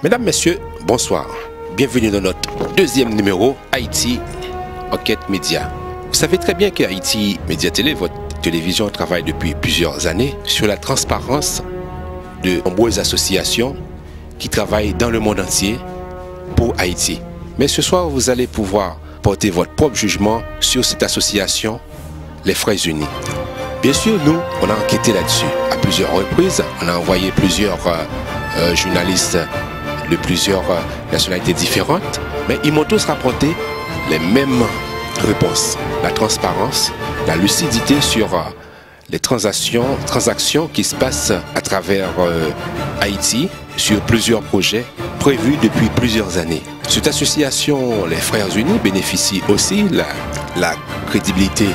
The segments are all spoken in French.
Mesdames, Messieurs, bonsoir. Bienvenue dans notre deuxième numéro Haïti Enquête Média. Vous savez très bien que Haïti Média Télé, votre télévision, travaille depuis plusieurs années sur la transparence de nombreuses associations qui travaillent dans le monde entier pour Haïti. Mais ce soir, vous allez pouvoir porter votre propre jugement sur cette association, les Frères Unis. Bien sûr, nous, on a enquêté là-dessus à plusieurs reprises. On a envoyé plusieurs journalistes de plusieurs nationalités différentes, mais ils m'ont tous rapporté les mêmes réponses. La transparence, la lucidité sur les transactions qui se passent à travers Haïti sur plusieurs projets prévus depuis plusieurs années. Cette association, les Frères Unis, bénéficie aussi de la crédibilité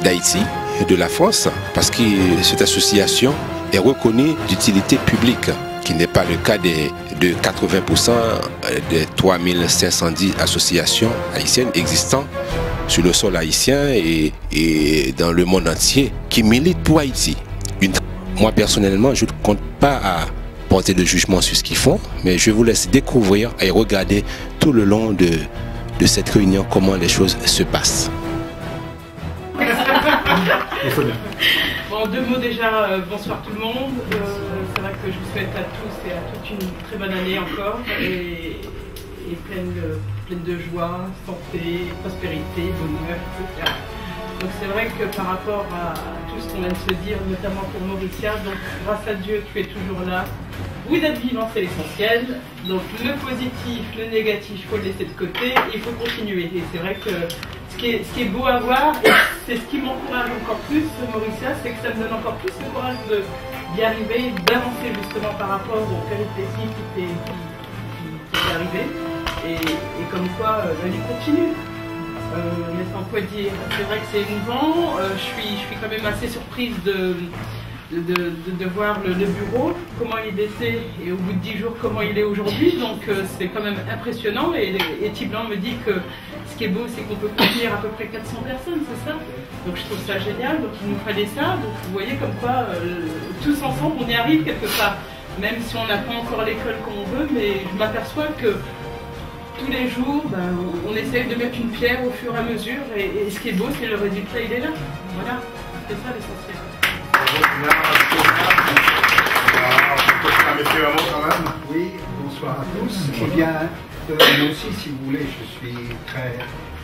d'Haïti et de la France parce que cette association est reconnue d'utilité publique, qui n'est pas le cas de 80% des 3510 associations haïtiennes existant sur le sol haïtien et dans le monde entier qui militent pour Haïti. Moi personnellement, je ne compte pas à porter de jugement sur ce qu'ils font, mais je vous laisse découvrir et regarder tout le long de cette réunion comment les choses se passent. Bon, deux mots déjà, bonsoir tout le monde. C'est vrai que je vous souhaite à tous et à toutes une très bonne année encore et pleine de joie, santé, prospérité, bonheur, etc. Donc c'est vrai que par rapport à tout ce qu'on vient de se dire, notamment pour Mauricia, donc grâce à Dieu tu es toujours là. Vous êtes vivant, c'est l'essentiel. Donc le positif, le négatif, il faut le laisser de côté et il faut continuer. Et c'est vrai que ce qui est beau à voir, et c'est ce qui m'encourage encore plus, Mauricia, c'est que ça me donne encore plus le courage d'y arriver, d'avancer justement par rapport aux péripéties qui est arrivé. Et comme quoi, la vie continue. Mais sans quoi dire, c'est vrai que c'est émouvant. Je suis quand même assez surprise de voir le bureau, comment il était, et au bout de 10 jours, comment il est aujourd'hui. Donc c'est quand même impressionnant. Et Thiblan me dit que ce qui est beau, c'est qu'on peut contenir à peu près 400 personnes, c'est ça? Donc je trouve ça génial. Donc il nous fallait ça. Donc vous voyez comme quoi, tous ensemble, on y arrive quelque part. Même si on n'a pas encore l'école comme on veut, mais je m'aperçois que tous les jours, on essaye de mettre une pierre au fur et à mesure. Et ce qui est beau, c'est le résultat, il est là. Voilà, c'est ça l'essentiel. Oui, bonsoir à tous. Eh bien, moi aussi, si vous voulez, je suis très,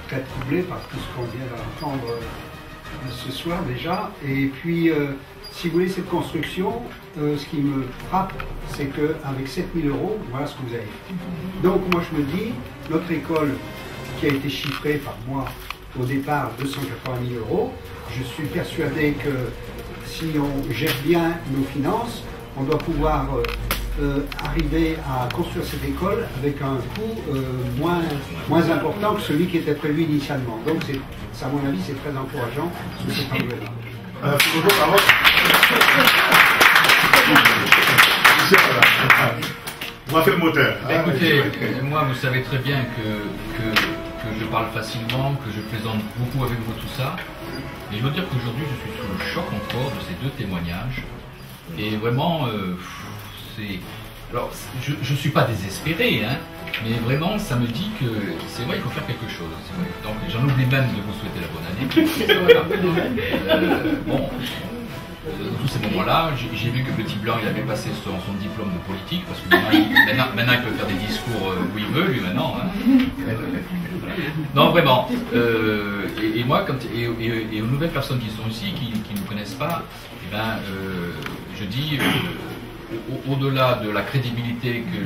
très troublé par tout ce qu'on vient d'entendre ce soir déjà. Et puis, si vous voulez, cette construction, ce qui me frappe, c'est qu'avec 7 000 €, voilà ce que vous avez fait. Donc, moi, je me dis, notre école, qui a été chiffrée par moi au départ 280 000 €, je suis persuadé que si on gère bien nos finances, on doit pouvoir arriver à construire cette école avec un coût moins important que celui qui était prévu initialement. Donc, à mon avis, c'est très encourageant de cet angle-là. On va faire le moteur. Écoutez, moi vous savez très bien que je parle facilement, que je plaisante beaucoup avec vous tout ça. Et je veux dire qu'aujourd'hui je suis sous le choc encore de ces deux témoignages. Et vraiment, alors, je ne suis pas désespéré, hein, mais vraiment ça me dit que c'est vrai, il faut faire quelque chose. Donc j'en oublie même de vous souhaiter la bonne année. Bon. Dans tous ces moments-là, j'ai vu que Petit Blanc il avait passé son diplôme de politique, parce que maintenant il peut faire des discours où il veut, lui maintenant. Hein. Non, vraiment. Et moi, et aux nouvelles personnes qui sont ici, qui ne me connaissent pas, eh ben, je dis, au-delà de la crédibilité que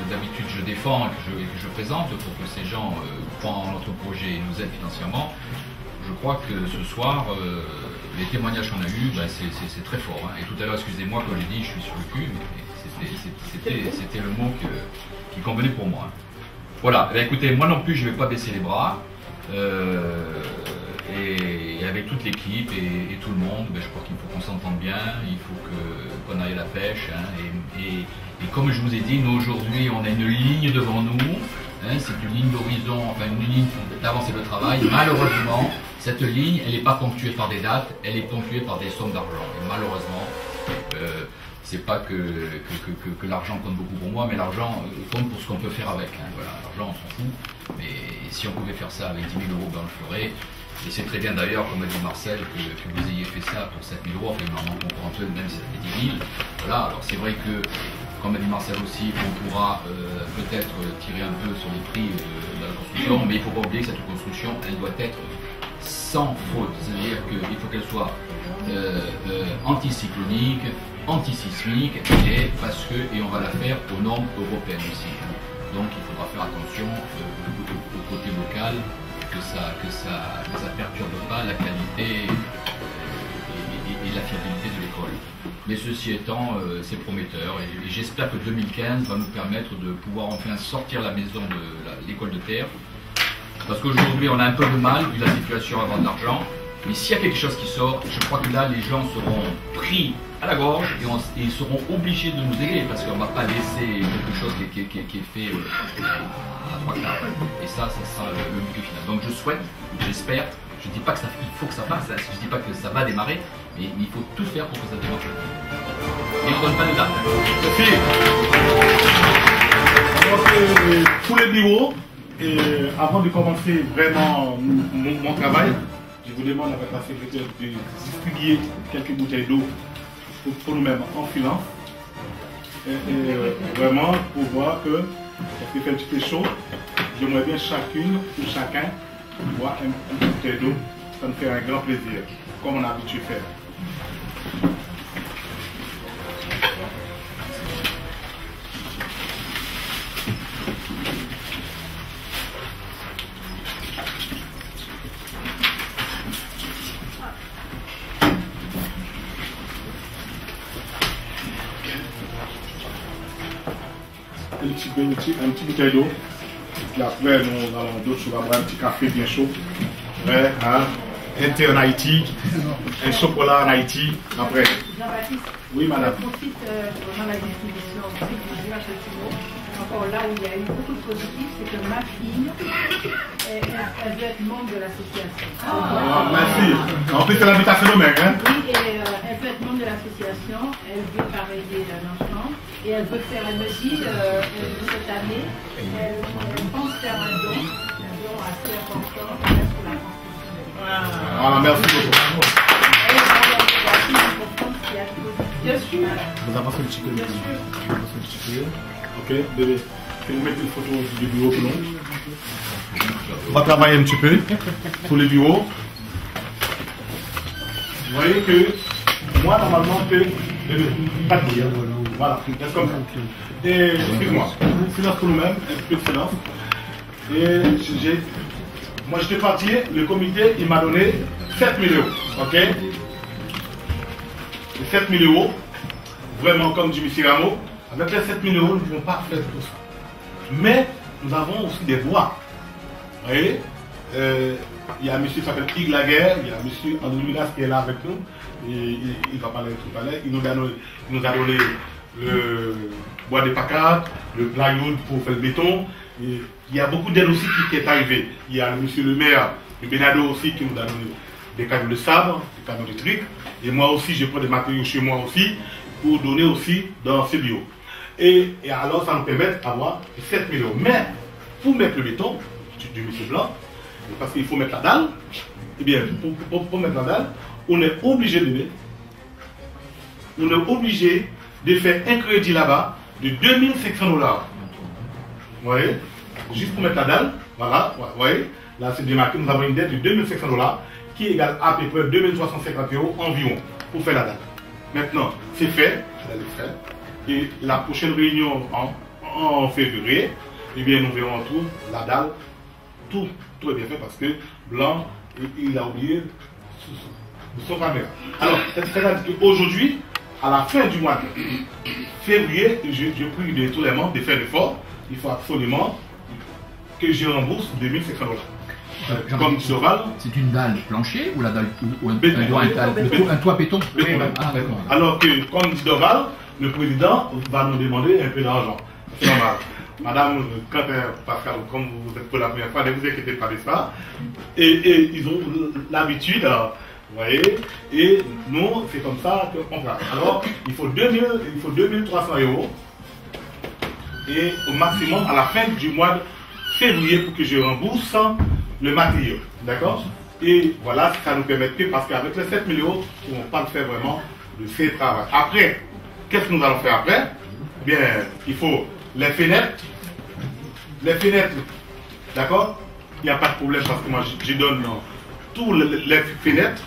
d'habitude je défends et que je présente pour que ces gens croient en notre projet et nous aident financièrement, je crois que ce soir, les témoignages qu'on a eus, c'est très fort. Hein. Et tout à l'heure, excusez-moi, quand j'ai dit je suis sur le cul, mais c'était le mot qui convenait pour moi. Voilà, eh écoutez, moi non plus, je ne vais pas baisser les bras. Et avec toute l'équipe et tout le monde, je crois qu'il faut qu'on s'entende bien, il faut qu'on aille à la pêche. Hein. Et comme je vous ai dit, nous aujourd'hui, on a une ligne devant nous. Hein, c'est une ligne d'horizon, enfin une ligne d'avancer le travail. Malheureusement, cette ligne, elle n'est pas ponctuée par des dates, elle est ponctuée par des sommes d'argent. Et malheureusement, c'est pas que l'argent compte beaucoup pour moi, mais l'argent compte pour ce qu'on peut faire avec. Hein. Voilà, l'argent, on s'en fout. Mais si on pouvait faire ça avec 10 000 euros, ben on le ferait. Et c'est très bien d'ailleurs, comme a dit Marcel, que vous ayez fait ça pour 7 000 euros. Enfin, il m'en manque encore un peu, même si c'était 10 000. Voilà, alors c'est vrai que, comme a dit Marcel aussi, on pourra peut-être tirer un peu sur les prix de la construction, mais il ne faut pas oublier que cette construction, elle doit être sans faute. C'est-à-dire qu'il faut qu'elle soit anticyclonique, antisismique, et on va la faire aux normes européennes aussi. Donc il faudra faire attention au côté local, que ça ne perturbe pas la qualité et la fiabilité de l'école. Mais ceci étant, c'est prometteur, et j'espère que 2015 va nous permettre de pouvoir enfin sortir la maison de l'école de terre. Parce qu'aujourd'hui on a un peu de mal, vu la situation avant d'argent, mais s'il y a quelque chose qui sort, je crois que là les gens seront pris à la gorge et ils seront obligés de nous aider, parce qu'on ne va pas laisser quelque chose qui est fait à trois quarts. Et ça sera le but final. Donc je souhaite, j'espère, je ne dis pas qu'il faut que ça passe, je ne dis pas que ça va démarrer, mais il faut tout faire pour que ça démarre. Et on ne donne pas de date. Donc, pour les bureaux, avant de commencer vraiment mon travail, je vous demande avec la secrétaire de distribuer quelques bouteilles d'eau pour nous-mêmes en silence. Et vraiment pour voir que, parce qu'il fait un petit peu chaud, j'aimerais bien chacune ou chacun boire une bouteille d'eau. Ça nous fait un grand plaisir, comme on a l'habitude de faire. Un petit bouteille d'eau. Puis après, nous allons d'autres choses, un petit café bien chaud. Ouais, hein. Un thé en Haïti, un chocolat en Haïti. Après. Jean-Baptiste, oui, madame. Je profite vraiment la distribution aussi pour dire à ce encore là où il y a eu beaucoup de positifs, c'est que ma fille, elle veut être membre de l'association. Merci. En plus, c'est l'invitation au mec, hein? Oui, et elle veut être membre de l'association, elle veut parrainer l'enfant, et elle veut faire, elle me dit, cette année, elle pense faire un don assez important pour la construction. Ah, merci beaucoup. Bien sûr. Vous avancez le petit peu. Ok, bébé. Je vais vous mettre une photo du bureau pour nous. On va travailler un petit peu pour le bureau. Vous voyez que moi, normalement, pas de dire. Voilà, c'est comme ça. Et excuse-moi, silence pour nous-mêmes, un peu de silence. Et moi, j'étais parti, le comité, il m'a donné 7 000 euros. Ok? 7 000 euros, vraiment comme dit M. Rameau, avec les 7 000 euros, nous ne pouvons pas faire tout ça. Mais nous avons aussi des voix. Vous voyez, il y a M. qui s'appelle Hugues Laguerre, il y a M. André Minas qui est là avec nous, et il va parler tout à l'heure. Il nous a donné le bois de pacate, le plywood pour faire le béton. Et il y a beaucoup d'aide aussi qui est arrivé. Il y a M. le maire de Benado aussi qui nous a donné des canaux de sabre, des canaux électriques. Et moi aussi, je prends des matériaux chez moi aussi pour donner aussi dans ce bio. Et alors, ça nous permet d'avoir 7 000 euros. Mais pour mettre le béton du monsieur Blanc, parce qu'il faut mettre la dalle, eh bien, pour mettre la dalle, on est obligé de faire un crédit là-bas de 2 500 $. Vous voyez? Juste pour mettre la dalle, voilà, vous voyez? Là, c'est démarqué, nous avons une dette de 2 500 $ qui égale à peu près 2 350 € environ pour faire la dalle. Maintenant, c'est fait, je vais le faire. Et la prochaine réunion en février, eh bien, nous verrons tout, la dalle, tout est bien fait parce que Blanc, il a oublié son caméra. Alors, c'est-à-dire qu'aujourd'hui, à la fin du mois de février, je prie de tous les membres de faire l'effort. Il faut absolument que je rembourse 2 500 $. Comme Doval. C'est une dalle plancher ou la dalle ou un toit béton? Ah, alors que, comme dit Doval, le président va nous demander un peu d'argent. C'est normal. Madame, Pascal, comme vous êtes pour la première fois, ne vous inquiétez pas de ça. Et ils ont l'habitude Vous voyez? Et nous, c'est comme ça qu'on va. Alors, il faut 2300 €. Et au maximum, à la fin du mois de février, pour que je rembourse le matériel. D'accord? Et voilà, ça nous permettrait, parce qu'avec les 7 000 €, on ne va pas faire vraiment de ces travaux. Après, qu'est-ce que nous allons faire après? Bien, il faut les fenêtres. Les fenêtres, d'accord? Il n'y a pas de problème parce que moi, je donne tous les fenêtres.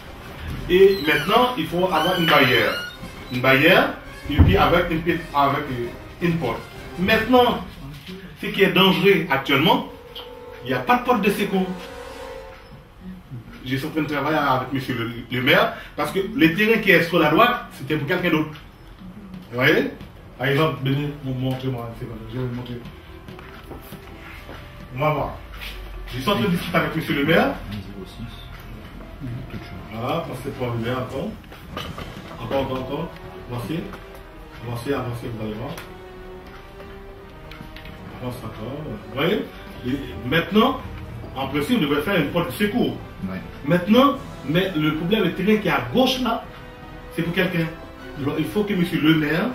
Et maintenant, il faut avoir une barrière. Une barrière, et puis avec une porte. Maintenant, ce qui est dangereux actuellement, il n'y a pas de porte de secours. Je suis en train de travailler avec monsieur le maire, parce que le terrain qui est sur la droite, c'était pour quelqu'un d'autre. Vous voyez? Par exemple, montrez-moi, je vais vous montrer. On va voir. Je suis en train de discuter avec monsieur le maire. Voilà, passez pour le maire encore. Encore. Avancez, vous allez voir. Avance encore. Vous voyez? Et maintenant, en principe, on devrait faire une porte de secours. Ouais. Maintenant, mais le problème, le terrain qui est à gauche là, c'est pour quelqu'un. Alors il faut que monsieur le maire,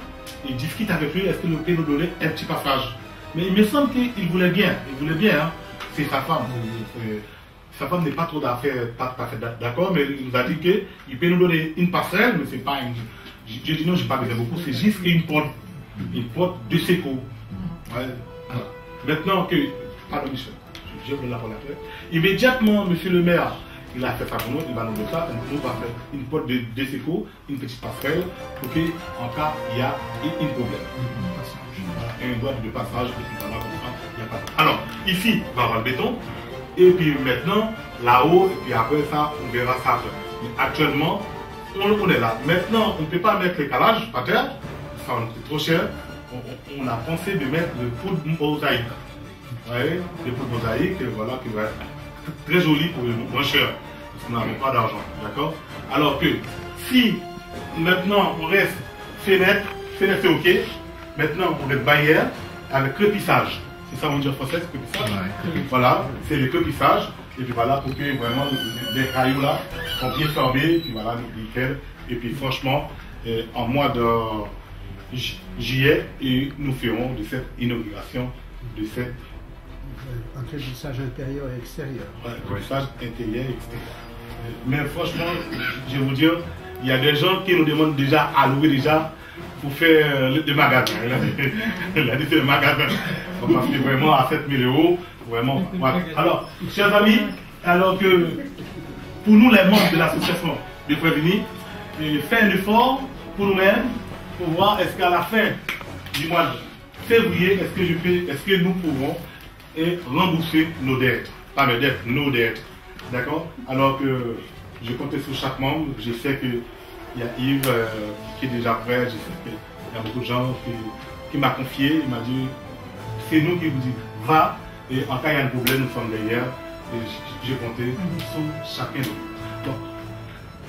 il discute avec lui, est-ce qu'il peut nous donner un petit passage. Mais il me semble qu'il voulait bien, hein. C'est sa femme. Sa femme n'est pas trop d'accord, mais il nous a dit qu'il peut nous donner une passerelle, mais c'est pas une. Je dis non, je n'ai pas besoin beaucoup, c'est juste une porte de secours. Ouais. Maintenant que. Pardon, Michel, je vais la parole après. Immédiatement, monsieur le maire, il a fait ça pour nous, il va nous donner ça, nous va faire une porte de secours, une petite passerelle, pour qu'en cas il y a un problème. Un boîte de passage, et puis voilà, comme ça, il n'y a pas de... Alors, ici, on va avoir le béton, et puis maintenant, là-haut, et puis après ça, on verra ça. Mais actuellement, on est là. Maintenant, on ne peut pas mettre les calages par terre, ça c'est trop cher. On a pensé de mettre le poudre mosaïque. Vous voyez, le poudre mosaïque, voilà, qui va être très joli pour le moins cher, parce qu'on n'avait pas d'argent, d'accord? Alors que si maintenant on reste fenêtre c'est ok, maintenant on reste barrière avec crépissage, c'est ça on dit en français, crépissage? Ouais. Voilà, c'est le crépissage, et puis voilà, pour que vraiment les cailloux là sont bien fermés, et puis voilà, nickel, et puis franchement, en mois de juillet, et nous ferons de cette inauguration de cette. Un crépissage intérieur et extérieur. Ouais, crépissage intérieur et extérieur. Mais franchement, je vais vous dire, il y a des gens qui nous demandent déjà à louer déjà pour faire le magasin. Il a dit c'est le magasin. Parce que vraiment à 7 000 €, vraiment. Voilà. Alors, chers amis, alors que pour nous les membres de l'association de Prévenir, faire un effort pour nous-mêmes, pour voir est-ce qu'à la fin du mois de février, est-ce que nous pouvons rembourser nos dettes. Pas mes dettes, nos dettes. D'accord? Alors que je comptais sur chaque membre. Je sais qu'il y a Yves qui est déjà prêt. Je sais qu'il y a beaucoup de gens qui m'ont confié. Il m'a dit, c'est nous qui vous disons, va. Et en cas il y a un problème, nous sommes derrière. Et j'ai compté sur chacun de nous.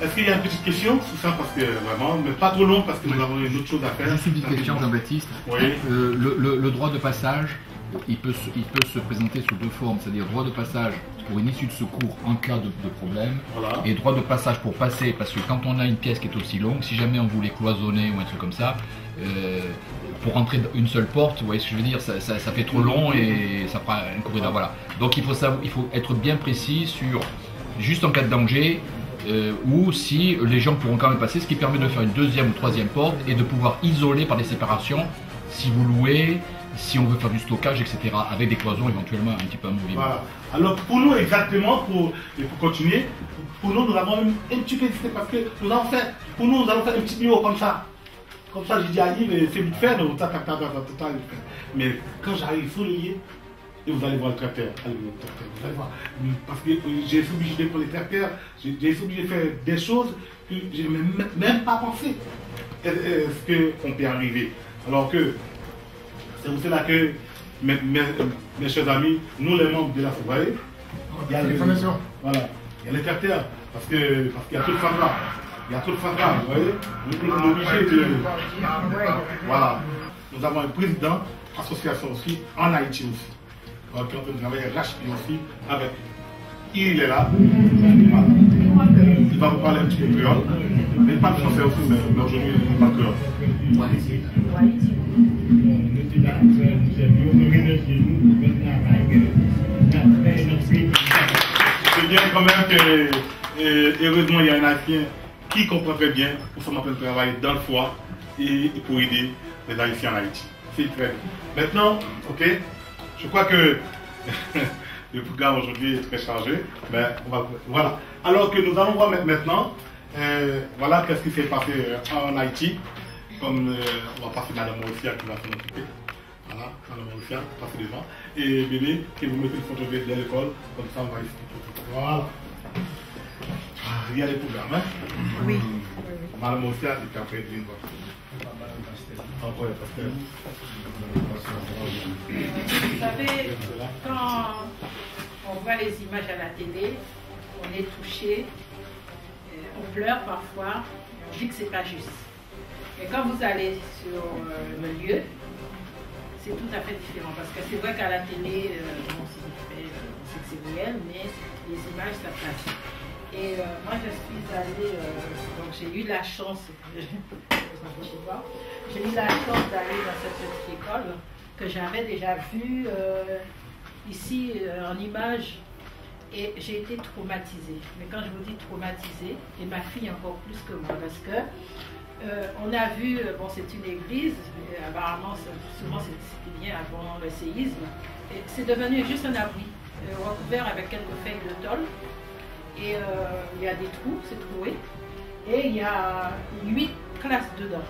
Est-ce qu'il y a une petite question sur ça? Parce que vraiment, mais pas trop long parce que nous avons une autre chose à faire. Juste une petite question, Jean-Baptiste. Oui. Le droit de passage, il peut se présenter sous deux formes, c'est-à-dire droit de passage pour une issue de secours en cas de problème, voilà. Et droit de passage pour passer, parce que quand on a une pièce qui est aussi longue, si jamais on voulait cloisonner ou un truc comme ça, pour rentrer une seule porte, vous voyez ce que je veux dire, ça fait trop long et ça prend un corridor, voilà. Donc il faut être bien précis sur, juste en cas de danger, ou si les gens pourront quand même passer, ce qui permet de faire une deuxième ou troisième porte et de pouvoir isoler par des séparations, si vous louez, si on veut faire du stockage, etc., avec des cloisons éventuellement un petit peu amovibles. Voilà. Alors pour nous exactement, pour continuer, pour nous avons un petit peu hésité parce que nous allons faire un petit bureau comme ça. Comme ça, j'ai dit à Yves, c'est vite fait, mais quand j'arrive, il faut le lier. Et vous allez voir le tracteur. Allez, vous allez voir. Parce que j'ai été obligé de prendre les tracteurs, j'ai été obligé de faire des choses que je n'ai même pas pensé. Est-ce qu'on peut arriver? Alors que c'est pour cela que, mes chers amis, nous les membres de la soirée, il y a les formations. Voilà. Il y a les tracteurs. Parce qu'il y a tout le fatras. Il y a tout le fatras, vous voyez. Nous sommes obligés de. Voilà. Nous avons un président, association aussi, en Haïti aussi. Donc on peut travailler RHP aussi avec. Il est là. il va vous parler un petit peu créole. Mais il parle français aussi, mais aujourd'hui, il parle créole. C'est bien quand même que, heureusement, il y a un Haïtien qui comprend très bien pour ça m'appelle travailler dans le foie et pour aider les Haïtiens en Haïti. C'est très bien. Maintenant, ok, je crois que le programme aujourd'hui est très chargé, mais voilà. Alors que nous allons voir maintenant, voilà qu'est-ce qui s'est passé en Haïti. Comme on va passer Madame Mauricia qui va s'en occuper. Voilà, Madame Mauricia, passez devant. Et bébé, qui vous mettez une photo de l'école, comme ça on va expliquer. Voilà. Il y a des programmes, hein? Oui. Madame Mauricia, et puis après, une voix. Vous savez, quand on voit les images à la télé, on est touché, on pleure parfois, on dit que c'est pas juste. Et quand vous allez sur le lieu, c'est tout à fait différent. Parce que c'est vrai qu'à la télé, on sait que c'est réel, mais les images, ça passe. Et moi, je suis allée, donc j'ai eu la chance, j'ai eu la chance d'aller dans cette petite école que j'avais déjà vue ici en image. Et j'ai été traumatisée. Mais quand je vous dis traumatisée, et ma fille encore plus que moi, parce que on a vu, bon c'est une église, apparemment souvent c'était bien avant le séisme, et c'est devenu juste un abri, recouvert avec quelques feuilles de tôle, et il y a des trous, c'est troué, et il y a 8 classes dedans.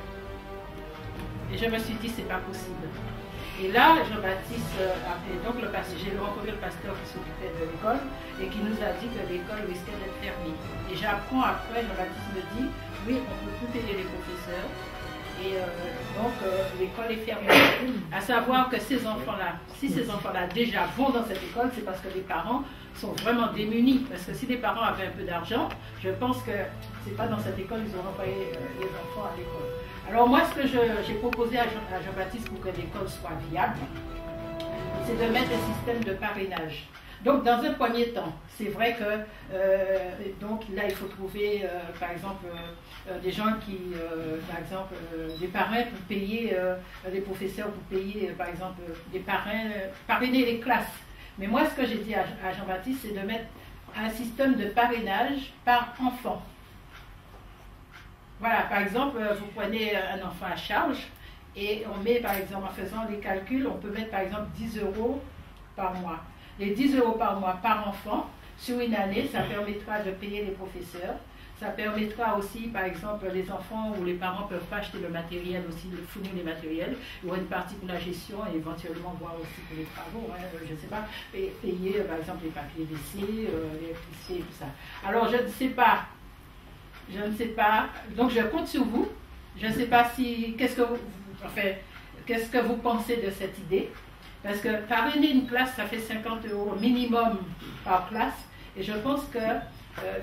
Et je me suis dit c'est pas possible. Et là, Jean-Baptiste, donc j'ai rencontré le pasteur qui s'occupait de l'école et qui nous a dit que l'école risquait d'être fermée. Et j'apprends après, Jean-Baptiste me dit, oui, on ne peut plus payer les professeurs. Et donc, l'école est fermée. À savoir que ces enfants-là, si ces enfants-là déjà vont dans cette école, c'est parce que les parents sont vraiment démunis. Parce que si les parents avaient un peu d'argent, je pense que c'est pas dans cette école qu'ils auraient envoyé les enfants à l'école. Alors moi, ce que j'ai proposé à Jean-Baptiste pour que l'école soit viable, c'est de mettre un système de parrainage. Donc dans un premier temps, c'est vrai que donc là il faut trouver par exemple des gens qui, par exemple des parrains pour payer, des professeurs pour payer par exemple des parrains, parrainer les classes. Mais moi ce que j'ai dit à Jean-Baptiste, c'est de mettre un système de parrainage par enfant. Voilà, par exemple, vous prenez un enfant à charge et on met, par exemple, en faisant les calculs, on peut mettre, par exemple, 10 € par mois. Les 10 € par mois par enfant, sur une année, ça permettra de payer les professeurs. Ça permettra aussi, par exemple, les enfants ou les parents ne peuvent pas acheter le matériel aussi, de fournir les matériels. Il y aura une partie pour la gestion et éventuellement voir aussi pour les travaux, hein, je ne sais pas, payer, par exemple, les papiers WC, l'électricité et tout ça. Alors, je ne sais pas. Je ne sais pas, donc je compte sur vous. Je ne sais pas si, qu'est-ce que vous pensez de cette idée? Parce que parrainer une classe, ça fait 50 € minimum par classe. Et je pense que,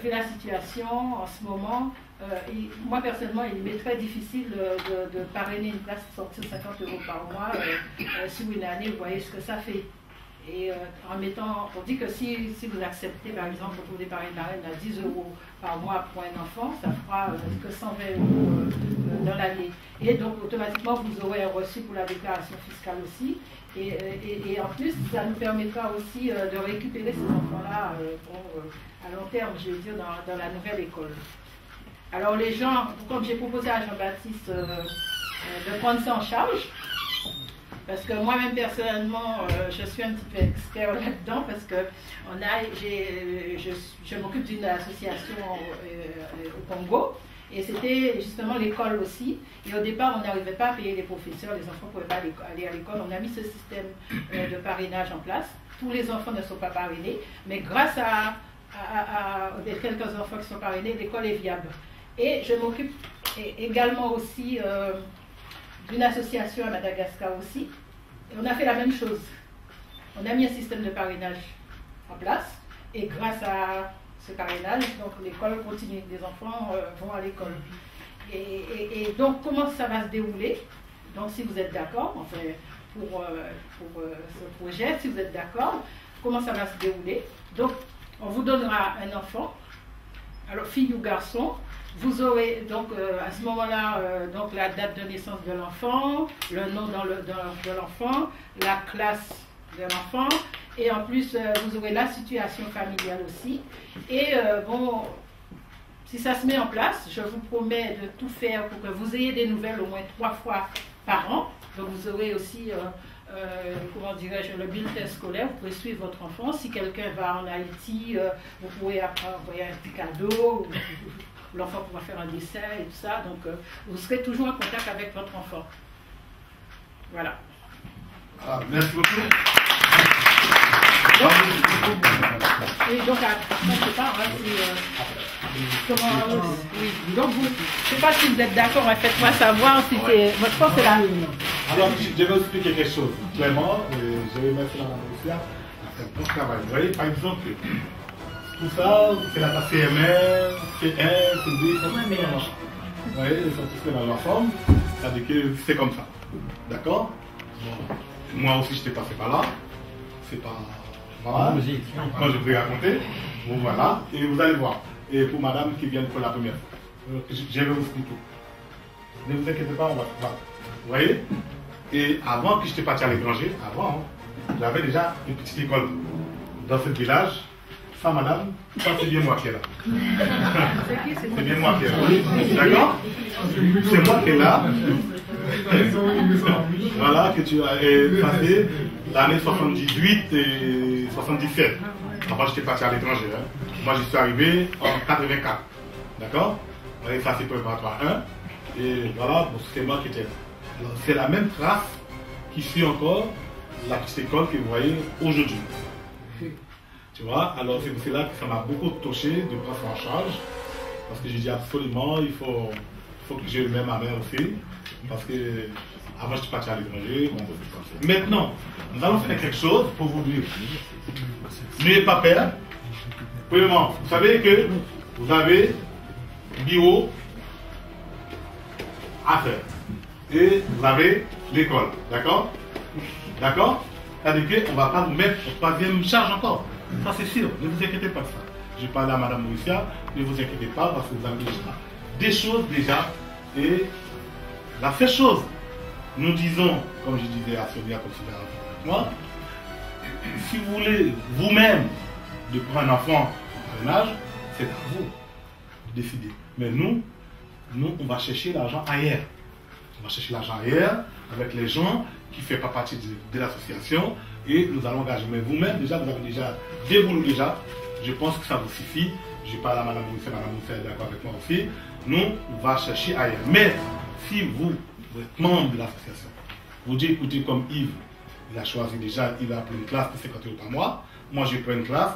vu la situation en ce moment, moi personnellement, il m'est très difficile de parrainer une classe, de sortir 50 € par mois sur une année. Vous voyez ce que ça fait. Et en mettant, on dit que si vous acceptez par exemple pour des parrains marraines à 10 € par mois pour un enfant, ça fera que 120 € dans l'année. Et donc automatiquement vous aurez un reçu pour la déclaration fiscale aussi. Et en plus, ça nous permettra aussi de récupérer ces enfants-là à long terme, je veux dire, dans la nouvelle école. Alors les gens, comme j'ai proposé à Jean-Baptiste de prendre ça en charge, parce que moi-même personnellement, je suis un petit peu expert là-dedans parce que je m'occupe d'une association au Congo et c'était justement l'école aussi. Et au départ, on n'arrivait pas à payer les professeurs, les enfants ne pouvaient pas aller à l'école. On a mis ce système de parrainage en place. Tous les enfants ne sont pas parrainés, mais grâce à quelques enfants qui sont parrainés, l'école est viable. Et je m'occupe également aussi d'une association à Madagascar aussi. Et on a fait la même chose. On a mis un système de parrainage en place et grâce à ce parrainage, donc l'école continue, les enfants vont à l'école. Et donc comment ça va se dérouler? Donc si vous êtes d'accord, enfin pour ce projet, si vous êtes d'accord, comment ça va se dérouler? Donc on vous donnera un enfant alors fille ou garçon. Vous aurez donc à ce moment-là donc la date de naissance de l'enfant, le nom de l'enfant, la classe de l'enfant, et en plus vous aurez la situation familiale aussi. Et bon, si ça se met en place, je vous promets de tout faire pour que vous ayez des nouvelles au moins 3 fois par an. Donc vous aurez aussi, comment dirais-je, le bulletin scolaire, vous pouvez suivre votre enfant. Si quelqu'un va en Haïti, vous pouvez envoyer un petit cadeau. L'enfant pourra faire un dessin et tout ça, donc vous serez toujours en contact avec votre enfant. Voilà. Ah, merci beaucoup. Et donc, je ne sais pas, comment, oui. Donc, je ne sais pas si vous êtes d'accord, mais faites-moi savoir si c'est votre force est là. Alors, je vais vous expliquer quelque chose. Clairement, je vais mettre la main à faire un bon travail. Vous voyez, par exemple, tout ça, c'est la CMR, C1, C2, ça tout dans l'ensemble. Vous voyez, ils sont tous dans l'ensemble, c'est-à-dire que c'est comme ça. D'accord? Moi aussi, je n'étais passé par là. C'est pas. Voilà. Moi, je vais raconter. Bon, voilà. Et vous allez voir. Et pour madame qui vient pour la première fois, je vais vous expliquer. Ne vous inquiétez pas, on va voir. Vous voyez? Et avant que je n'étais parti à l'étranger, avant, j'avais déjà une petite école dans ce village. Ça, madame, ça c'est bien moi qui est là. C'est bien moi qui est là. D'accord? C'est moi qui est là. Voilà, que tu as passé l'année 78 et 77. Avant, j'étais parti à l'étranger. Hein. Moi, je suis arrivé en 84. D'accord? Et ça, c'est préparatoire 1. Et voilà, bon, c'est moi qui étais là. C'est la même trace qui suit encore la petite école que vous voyez aujourd'hui. Tu vois, alors c'est pour cela que ça m'a beaucoup touché de prendre ça en charge. Parce que j'ai dit absolument, il faut que j'ai le même à main aussi. Parce que avant je suis parti à l'étranger. Maintenant, nous allons faire quelque chose pour vous dire. N'ayez pas peur. Premièrement, vous savez que vous avez bio à faire. Et vous avez l'école. D'accord? D'accord? C'est-à-dire qu'on ne va pas vous mettre en troisième charge encore. Ça c'est sûr, ne vous inquiétez pas de ça. Je parle à Madame Mauricia, ne vous inquiétez pas parce que vous avez déjà des choses déjà. Et la seule chose, nous disons, comme je disais à Sonia, comme c'est avec moi, si vous voulez vous-même de prendre un enfant en âge, c'est à vous de décider. Mais nous, on va chercher l'argent ailleurs. On va chercher l'argent ailleurs avec les gens qui ne font pas partie de l'association. Et nous allons engager. Mais vous-même, déjà, vous avez déjà des boulots déjà. Je pense que ça vous suffit. Je parle à Mme Moussa, Mme Moussa est d'accord avec moi aussi. Nous, on va chercher ailleurs. Mais si vous êtes membre de l'association, vous dites, écoutez, comme Yves, il a choisi déjà, il a pris une classe de 50 € par mois. Moi, j'ai pris une classe.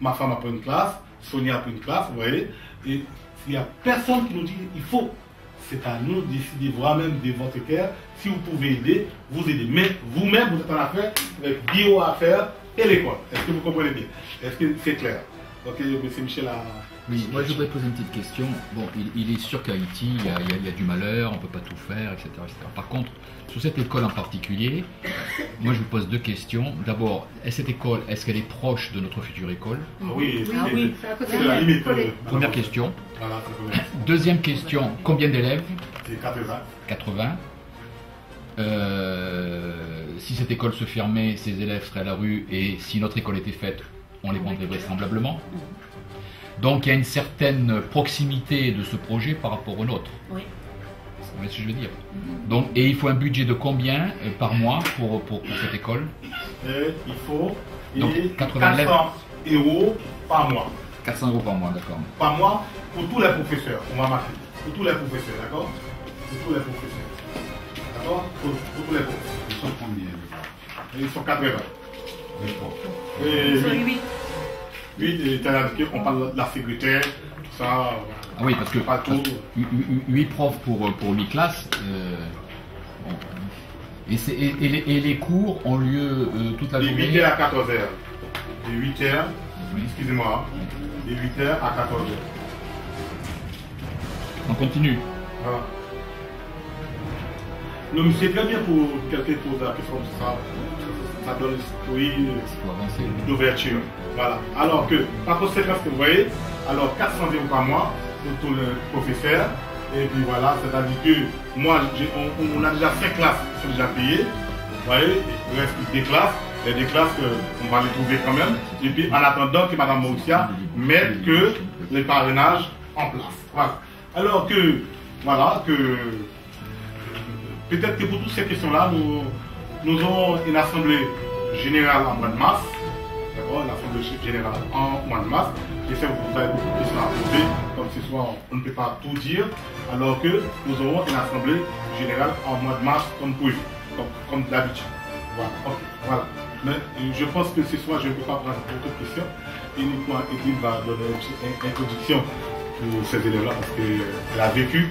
Ma femme a pris une classe. Sonia a pris une classe, vous voyez. Et s'il n'y a personne qui nous dit, il faut. C'est à nous de décider vous-même de votre cœur. Si vous pouvez aider, vous aidez. Mais vous-même, vous êtes en affaire avec bio à faire et l'école. Est-ce que vous comprenez bien? Est-ce que c'est clair? Ok, M. Michel a... Oui, moi je voudrais poser une petite question. Bon, il est sûr qu'à Haïti, il y a du malheur, on ne peut pas tout faire, etc., etc. Par contre, sur cette école en particulier, moi je vous pose 2 questions. D'abord, cette école, est-ce qu'elle est proche de notre future école? Ah oui, c'est la limite. Première question. Voilà, Deuxième question, combien d'élèves? c'est 80. 80. Si cette école se fermait, ces élèves seraient à la rue, et si notre école était faite, on les prendrait vraisemblablement. Donc il y a une certaine proximité de ce projet par rapport au nôtre. Oui. Vous voyez ce que je veux dire? Donc, et il faut un budget de combien par mois pour cette école? Il faut donc, 400 € par mois. 400 € par mois, d'accord. Par mois pour tous les professeurs. On va marquer. Pour tous les professeurs, d'accord? Pour tous les professeurs. D'accord? Pour tous les professeurs. Ils sont combien? Ils sont 80. Ils sont 8. 8, c'est-à-dire qu'on parle de la secrétaire, tout ça. Ah oui, parce que 8 profs pour 8 classes. Bon. Et les cours ont lieu toute la journée? De 8h à 14h. De 8h, excusez-moi, de 8h à 14h. On continue. Voilà. Non, mais c'est très bien pour quelqu'un qui pose la question de ça. Ça donne l'esprit d'ouverture. Voilà. Alors que, par conséquent, vous voyez, Alors 400 € par mois pour tout le professeur. Et puis voilà, c'est-à-dire que moi, on a déjà 5 classes qui sont déjà payées. Vous voyez, il reste des classes. Il y a des classes qu'on va les trouver quand même. Et puis en attendant que Mme Maoutia mette que les parrainages en place. Voilà. Alors que, voilà, que peut-être que pour toutes ces questions-là, nous aurons une assemblée générale en mois de mars. D'accord, une assemblée générale en mois de mars. Je sais que vous avez beaucoup de questions à poser. Comme ce soir, on ne peut pas tout dire. Alors que nous aurons une assemblée générale en mois de mars comme prévu, comme d'habitude. Voilà. Okay. Voilà. Mais je pense que ce soir, je ne peux pas prendre beaucoup de questions. Uniquement, Edith va donner une introduction pour ces élèves-là parce qu'elle a vécu,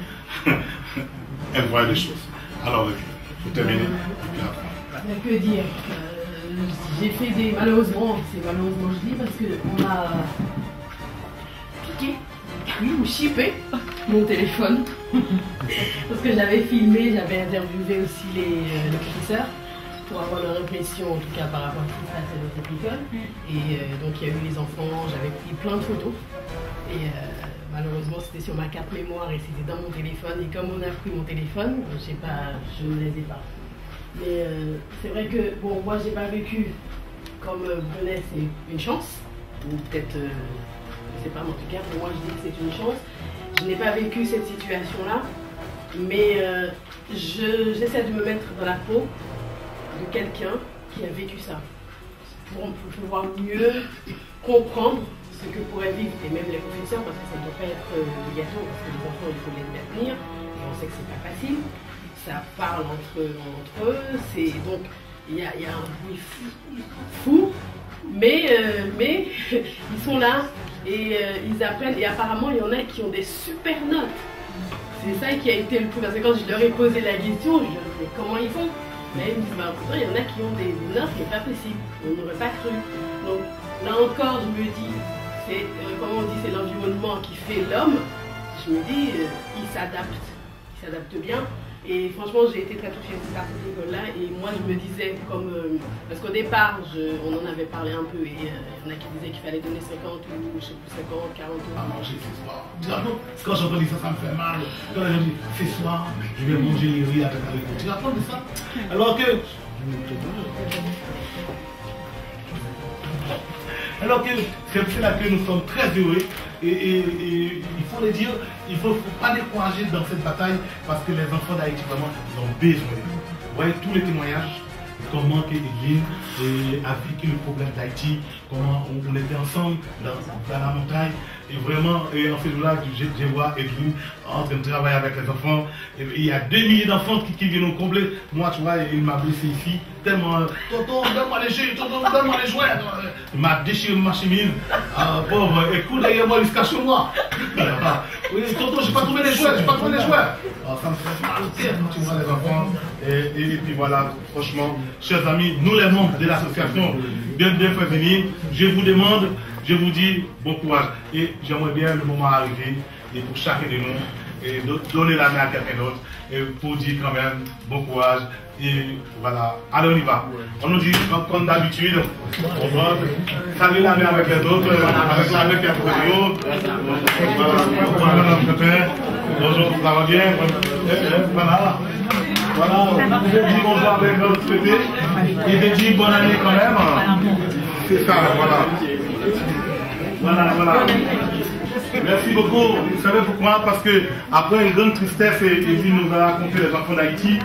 elle voit des choses. Alors, il faut terminer. Que dire j'ai fait des... Malheureusement, c'est malheureusement je dis parce qu'on a piqué, oui, ou chippé mon téléphone. Parce que j'avais filmé, j'avais interviewé aussi les professeurs pour avoir leur impression, en tout cas par rapport à ce qui se passe à notre école. Et donc il y a eu les enfants, j'avais pris plein de photos. Et malheureusement c'était sur ma carte mémoire et c'était dans mon téléphone. Et comme on a pris mon téléphone, je ne les ai pas. Mais c'est vrai que, bon, moi j'ai pas vécu comme Benet, c'est une chance. Ou peut-être, je sais pas, mais en tout cas pour moi je dis que c'est une chance. Je n'ai pas vécu cette situation-là. Mais j'essaie de me mettre dans la peau de quelqu'un qui a vécu ça, pour pouvoir mieux comprendre ce que pourraient vivre, et même les professeurs, parce que ça ne doit pas être obligatoire, parce que les enfants, il faut les maintenir, et on sait que c'est pas facile, ça parle entre eux, donc il y a un bruit fou, mais ils sont là, et ils apprennent, et apparemment il y en a qui ont des super notes. C'est ça qui a été le plus, parce que quand je leur ai posé la question, je leur ai dit comment ils font. Mais ils me disent, il y en a qui ont des notes, mais pas possible, on n'aurait pas cru. Donc là encore, je me dis, c'est comment on dit, c'est l'environnement qui fait l'homme. Je me dis, il s'adapte bien. Et franchement, j'ai été très touchée par cette école-là. Et moi, je me disais, parce qu'au départ, on en avait parlé un peu, et il y en a qui disaient qu'il fallait donner 50 ou je sais plus, 50, 40 euros. À manger ce soir. Quand j'entends dire ça, ça me fait mal. Quand je dis, ce soir, je vais manger les riz avec la récolte. Tu vas prendre ça? Alors que c'est là que nous sommes très heureux et il faut le dire, il ne faut pas décourager dans cette bataille parce que les enfants d'Haïti vraiment ils ont besoin. Vous voyez tous les témoignages, comment Edwin a vécu le problème d'Haïti, comment on était ensemble dans la montagne. Et vraiment, en ce jour-là, je vois Edwin en train de travailler avec les enfants. Et il y a 2 milliers d'enfants qui viennent nous combler. Moi, tu vois, il m'a blessé ici. Tellement, tonton, donne-moi les jeux, tonton, donne-moi les jouets. Il m'a déchiré ma chemise. Pauvre, écoute, derrière moi, il se cache sur moi. Oui, tonton, j'ai pas trouvé les jouets, j'ai pas trouvé les jouets. Alors, ça me fait mal au cœur quand tu vois les enfants. Et puis voilà, franchement, chers amis, nous les membres de l'association bien venir, je vous demande, je vous dis bon courage. Et j'aimerais bien le moment arriver, et pour chacun de nous, et donner la main à quelqu'un d'autre, et pour dire quand même bon courage. Et voilà, allez on y va. On nous dit comme d'habitude, on va saluer la main avec les autres, avec la main qui a pour les autres. Voilà, bonjour, ça va bien. Voilà. Voilà, je dis bonjour avec notre souhaité et je dis bonne année quand même. C'est ça, voilà. Voilà. Merci beaucoup. Vous savez pourquoi? Parce que après une grande tristesse, il nous a raconté les enfants d'Haïti.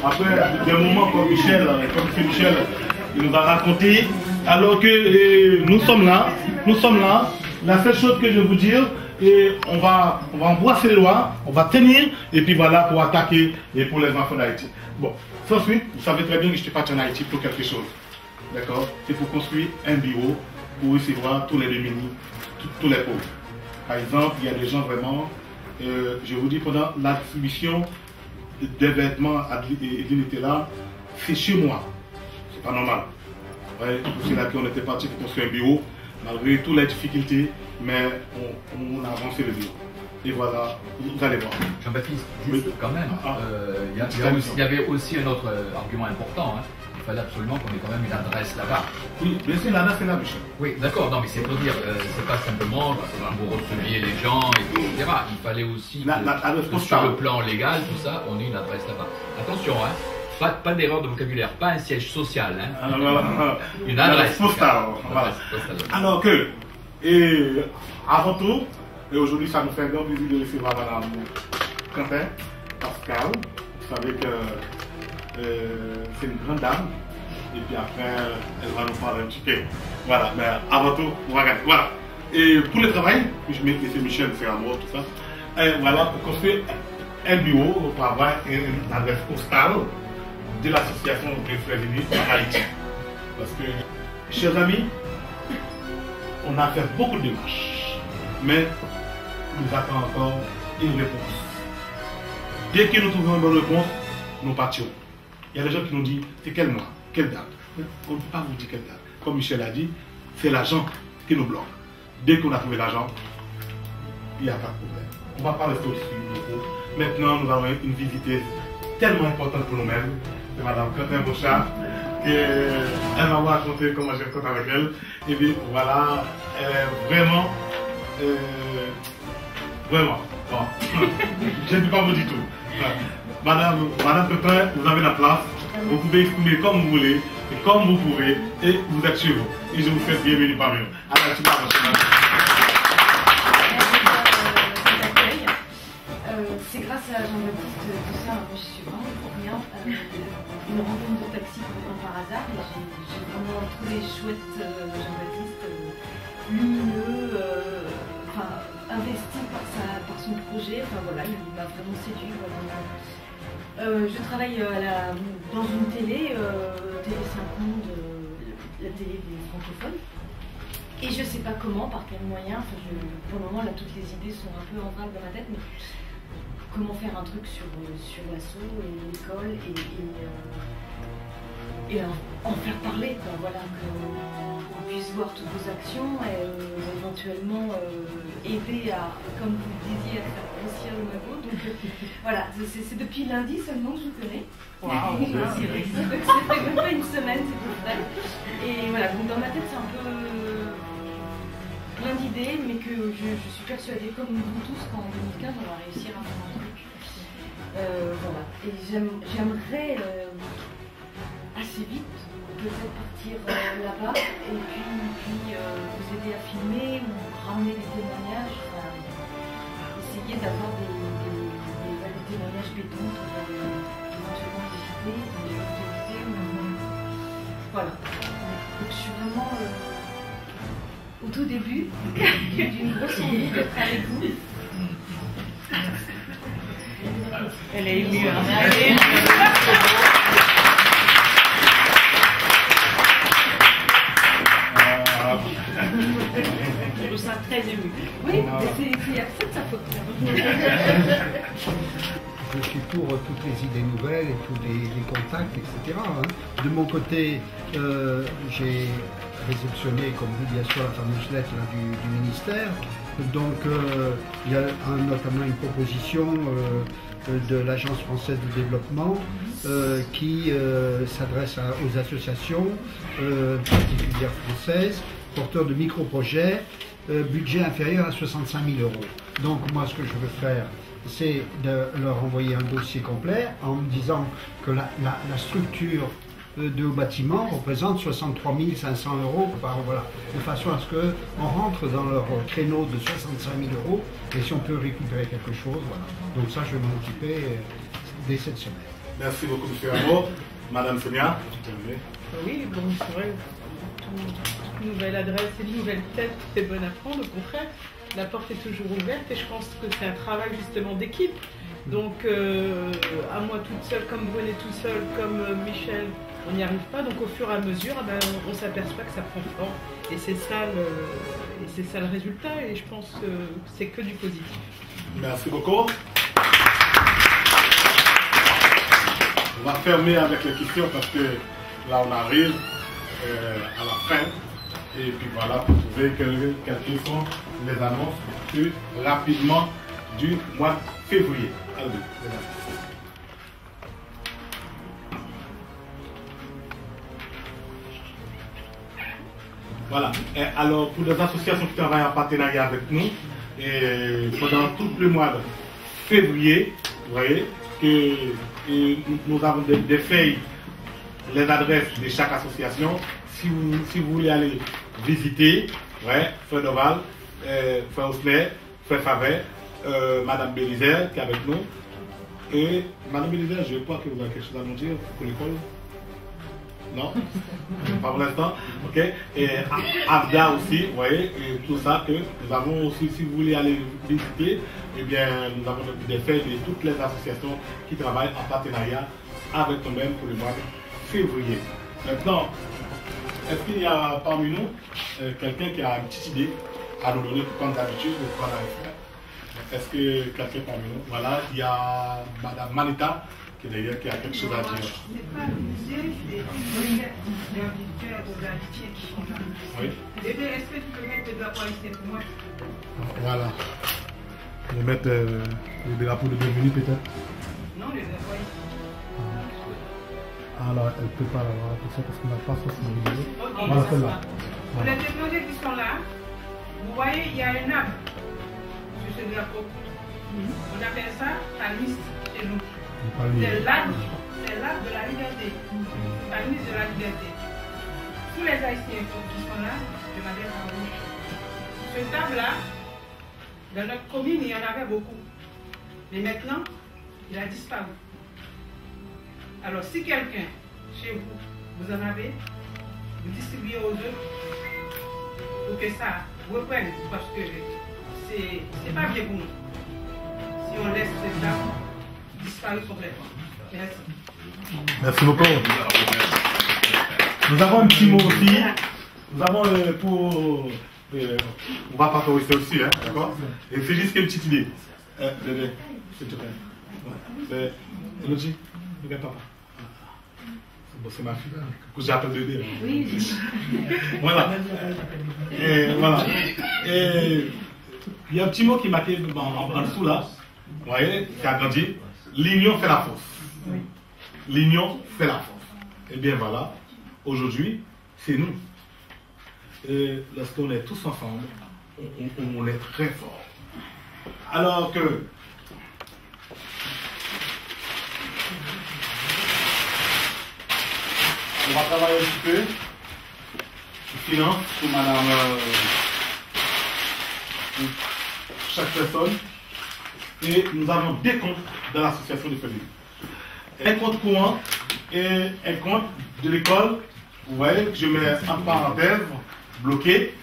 Après des moments comme Michel, il nous a raconté. Alors que nous sommes là. La seule chose que je veux vous dire, et on va embrasser les lois, on va tenir, et puis voilà, pour attaquer et pour les enfants d'Haïti. Bon, sans suite, vous savez très bien que je suis parti en Haïti pour quelque chose. D'accord? C'est pour construire un bureau pour recevoir tous les démunis, tous les pauvres. Par exemple, il y a des gens vraiment, je vous dis, pendant la distribution des vêtements à l'unité là, c'est chez moi. C'est pas normal. Ouais, c'est là qu'on était parti pour construire un bureau, malgré toutes les difficultés. Mais on a avancé le bureau. Et voilà, vous allez voir. Jean-Baptiste, juste quand même, il y avait aussi un autre argument important. Hein. Il fallait absolument qu'on ait quand même une adresse là-bas. Oui, bien sûr, l'adresse est là, Michel. Oui, d'accord, non, mais c'est pour dire, c'est pas simplement vous receviez les gens, etc. Il fallait aussi que sur le plan légal, tout ça, on ait une adresse là-bas. Attention, hein, pas d'erreur de vocabulaire, pas un siège social, hein. Une adresse postale. Voilà. Alors que, et avant tout, et aujourd'hui ça nous fait un grand plaisir de recevoir Madame Quentin Pascal. Vous savez que c'est une grande dame. Et puis après, elle va nous parler un petit peu. Voilà, mais avant tout, on va regarder. Voilà. Et pour le travail, je mets M. Michel Ferramo, tout ça. Et voilà, pour construire un bureau pour avoir une adresse postale de l'association des Frères Unis en Haïti. Parce que, chers amis, on a fait beaucoup de démarches, mais nous attendons encore une réponse. Dès que nous trouvons une bonne réponse, nous partirons. Il y a des gens qui nous disent, c'est quel mois, quelle date? On ne peut pas vous dire quelle date. Comme Michel a dit, c'est l'argent qui nous bloque. Dès qu'on a trouvé l'argent, il n'y a pas de problème. On ne va pas rester au-dessus. Maintenant, nous avons une visiteuse tellement importante pour nous-mêmes, c'est Mme Quentin Bouchard, elle va vous raconter comment j'ai rencontré avec elle. Et puis voilà, vraiment, vraiment, bon, je ne peux pas vous dire tout. Madame Quentin, vous avez la place, vous pouvez exprimer comme vous voulez, et comme vous pouvez, et vous êtes chez vous. Et je vous souhaite bienvenue parmi nous. C'est grâce à Jean-Baptiste tout ça, je suis vraiment pour rien. Une rencontre de taxi complètement par hasard, et j'ai vraiment trouvé chouette Jean-Baptiste, lumineux, investi par son projet, enfin voilà, il m'a vraiment séduit. Je travaille dans une télé, Télé 5 Mondes, la télé des francophones. Et je ne sais pas comment, par quel moyen, pour le moment là toutes les idées sont un peu en vrac dans ma tête, mais comment faire un truc sur l'asso et l'école et en faire parler, quoi, voilà, qu'on puisse voir toutes vos actions et éventuellement aider à, comme vous le disiez, à faire grossir le magot. Donc voilà, c'est depuis lundi seulement que je vous connais. Waouh. Ça fait même pas une semaine, c'est tout frais. Et voilà, donc dans ma tête c'est un peu plein d'idées, mais que je suis persuadée, comme vous tous, qu'en 2015 on va réussir à faire un truc. Voilà, et j'aimerais assez vite peut-être partir là-bas et puis vous aider à filmer ou ramener des témoignages, essayer d'avoir des témoignages béton qu'on va éventuellement visiter, voilà. Donc je suis vraiment au tout début d'une grosse envie d'être avec vous. Elle est émue. Je me sens très émue. Oui, c'est sa faute. Je suis pour toutes les idées nouvelles et tous les contacts, etc. De mon côté, j'ai réceptionné, comme vous, bien sûr, la fameuse lettre là, du ministère. Donc, il y a notamment une proposition de l'Agence française de développement qui s'adresse aux associations particulières françaises, porteurs de micro-projets, budget inférieur à 65 000 €. Donc, moi, ce que je veux faire, c'est de leur envoyer un dossier complet en me disant que la structure de bâtiment représente 63 500 €, voilà, de façon à ce qu'on rentre dans leur créneau de 65 000 € et si on peut récupérer quelque chose, voilà. Donc ça, je vais m'en occuper dès cette semaine. Merci beaucoup, M. Rameau. Madame Sonia. Oui, bon, c'est vrai, toute nouvelle adresse et une nouvelle tête, c'est bon à prendre, au contraire. La porte est toujours ouverte et je pense que c'est un travail justement d'équipe. Donc, à moi toute seule, comme Brunet tout seul, comme Michel, on n'y arrive pas. Donc, au fur et à mesure, on s'aperçoit que ça prend forme. Et c'est ça le résultat. Et je pense que c'est que du positif. Merci beaucoup. On va fermer avec les questions parce que là, on arrive à la fin. Et puis voilà, pour trouver quelles sont les annonces plus rapidement du mois de février. Allez, Voilà. Et alors, pour les associations qui travaillent en partenariat avec nous, et pendant tout le mois de février, vous voyez, nous avons des feuilles, les adresses de chaque association. Si vous voulez aller visiter, ouais, Frère Doval, Frère Osner, Frère Favet, Madame Bélizer qui est avec nous. Et Madame Bélizer, je crois que vous avez quelque chose à nous dire pour l'école. Non? Pas pour l'instant. Ok. Et Abda aussi, vous voyez, et tout ça que nous avons aussi, si vous voulez aller visiter, eh bien, nous avons des feuilles de toutes les associations qui travaillent en partenariat avec nous-mêmes pour le mois de février. Maintenant, est-ce qu'il y a parmi nous quelqu'un qui a une petite idée à nous donner, comme d'habitude, de quoi on allait faire? Est-ce que quelqu'un parmi nous? Voilà, il y a Madame Manita qui est derrière, qui a quelque chose à dire. C'est pas le musée, c'est les auditeurs ou l'amitié qui sont là. Oui. Est-ce que tu peux mettre le drapeau haïtien pour moi? Voilà. On va mettre le drapeau de bienvenue peut-être? Non, le drapeau haïtien. Alors, elle ne peut pas l'avoir tout ça parce qu'on n'a pas forcément vidéo. Ok, Voilà, celle-là. pour les étrangers qui sont là, vous voyez, il y a un arbre sur ce drapeau. On appelle ça la liste chez nous. C'est l'arbre de la liberté. La liste de la liberté. Tous les Haïtiens qui sont là, je m'adresse à vous. Ce table-là, dans notre commune, il y en avait beaucoup. Mais maintenant, il a disparu. Alors, si quelqu'un, chez vous, vous en avez, vous distribuez aux autres pour que ça reprenne, parce que c'est pas bien pour nous. Si on laisse ces dames disparaître complètement. Merci. Merci beaucoup. Nous avons un petit mot aussi. Nous avons pour... on va pas corriger aussi, hein, d'accord? Et c'est juste une petite idée. Bébé, s'il te plaît. Elodie, regarde papa. Bon, c'est ma fille, que j'appelle bébé. Oui. Voilà. Et voilà. Et il y a un petit mot qui m'a marqué en dessous là. Vous voyez, qui a grandi. L'union fait la force. L'union fait la force. Et bien voilà, aujourd'hui, c'est nous. Et lorsqu'on est tous ensemble, on est très fort. Alors que on va travailler un petit peu sur finance pour madame, pour chaque personne. Et nous avons des comptes dans l'association de famille. Un compte courant et un compte de l'école, vous voyez, que je mets en parenthèse, bloqué.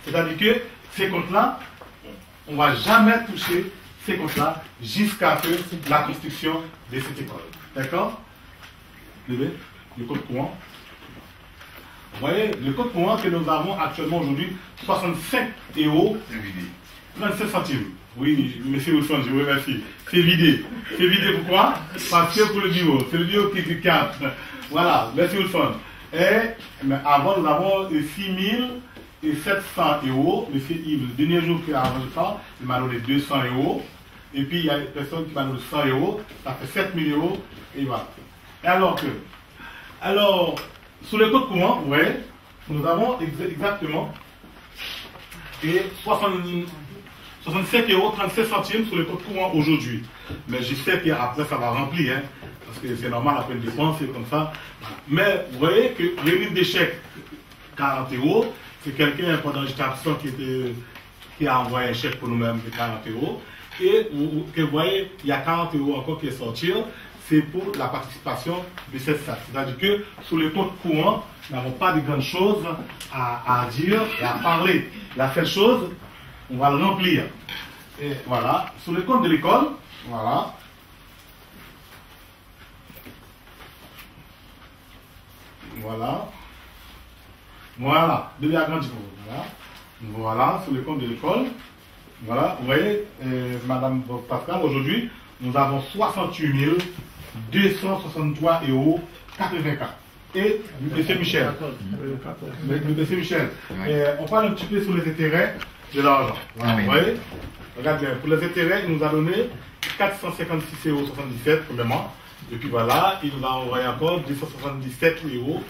C'est-à-dire que ces comptes-là, on ne va jamais toucher ces comptes-là jusqu'à la construction de cette école. D'accord? Le compte courant. Vous voyez, le compte courant que nous avons actuellement aujourd'hui, 65 €, 27 centimes. Oui, monsieur Wilson, je vous remercie. C'est vidé. C'est vidé pourquoi? Parce que pour le bureau, c'est le bureau qui capte. Voilà, merci Wilson. Mais avant, nous avons 6 700 €. Monsieur Yves, le dernier jour qu'il a arrangé ça, il m'a donné 200 €. Et puis, il y a une personne qui m'a donné 100 €. Ça fait 7 000 €. Et voilà. Et alors, sous le code courant, ouais, nous avons exactement 67 € 37 centimes sur le compte courant aujourd'hui. Mais je sais qu'après ça va remplir, hein, parce que c'est normal après une dépense, c'est comme ça. Mais vous voyez que remise des chèques 40 €, c'est quelqu'un pendant que j'étais absent qui a envoyé un chèque pour nous-mêmes de 40 €. Et vous voyez, il y a 40 € encore qui est sorti. C'est pour la participation de cette salle. C'est-à-dire que sur le compte courant, nous n'avons pas de grandes choses à dire et à parler. La seule chose, on va le remplir. Et voilà, sur le compte de l'école, voilà. Voilà. Voilà, bébé agrandi pour vous. Voilà. Voilà, sur le compte de l'école. Voilà, vous voyez, Madame Pascal, aujourd'hui, nous avons 68 263 € 84. Et M. Michel. M. Michel. On parle un petit peu sur les intérêts de l'argent. Voilà, vous voyez? Regardez bien, pour les intérêts, il nous a donné 456,77 € premièrement. Et puis voilà, il nous a envoyé encore 277 €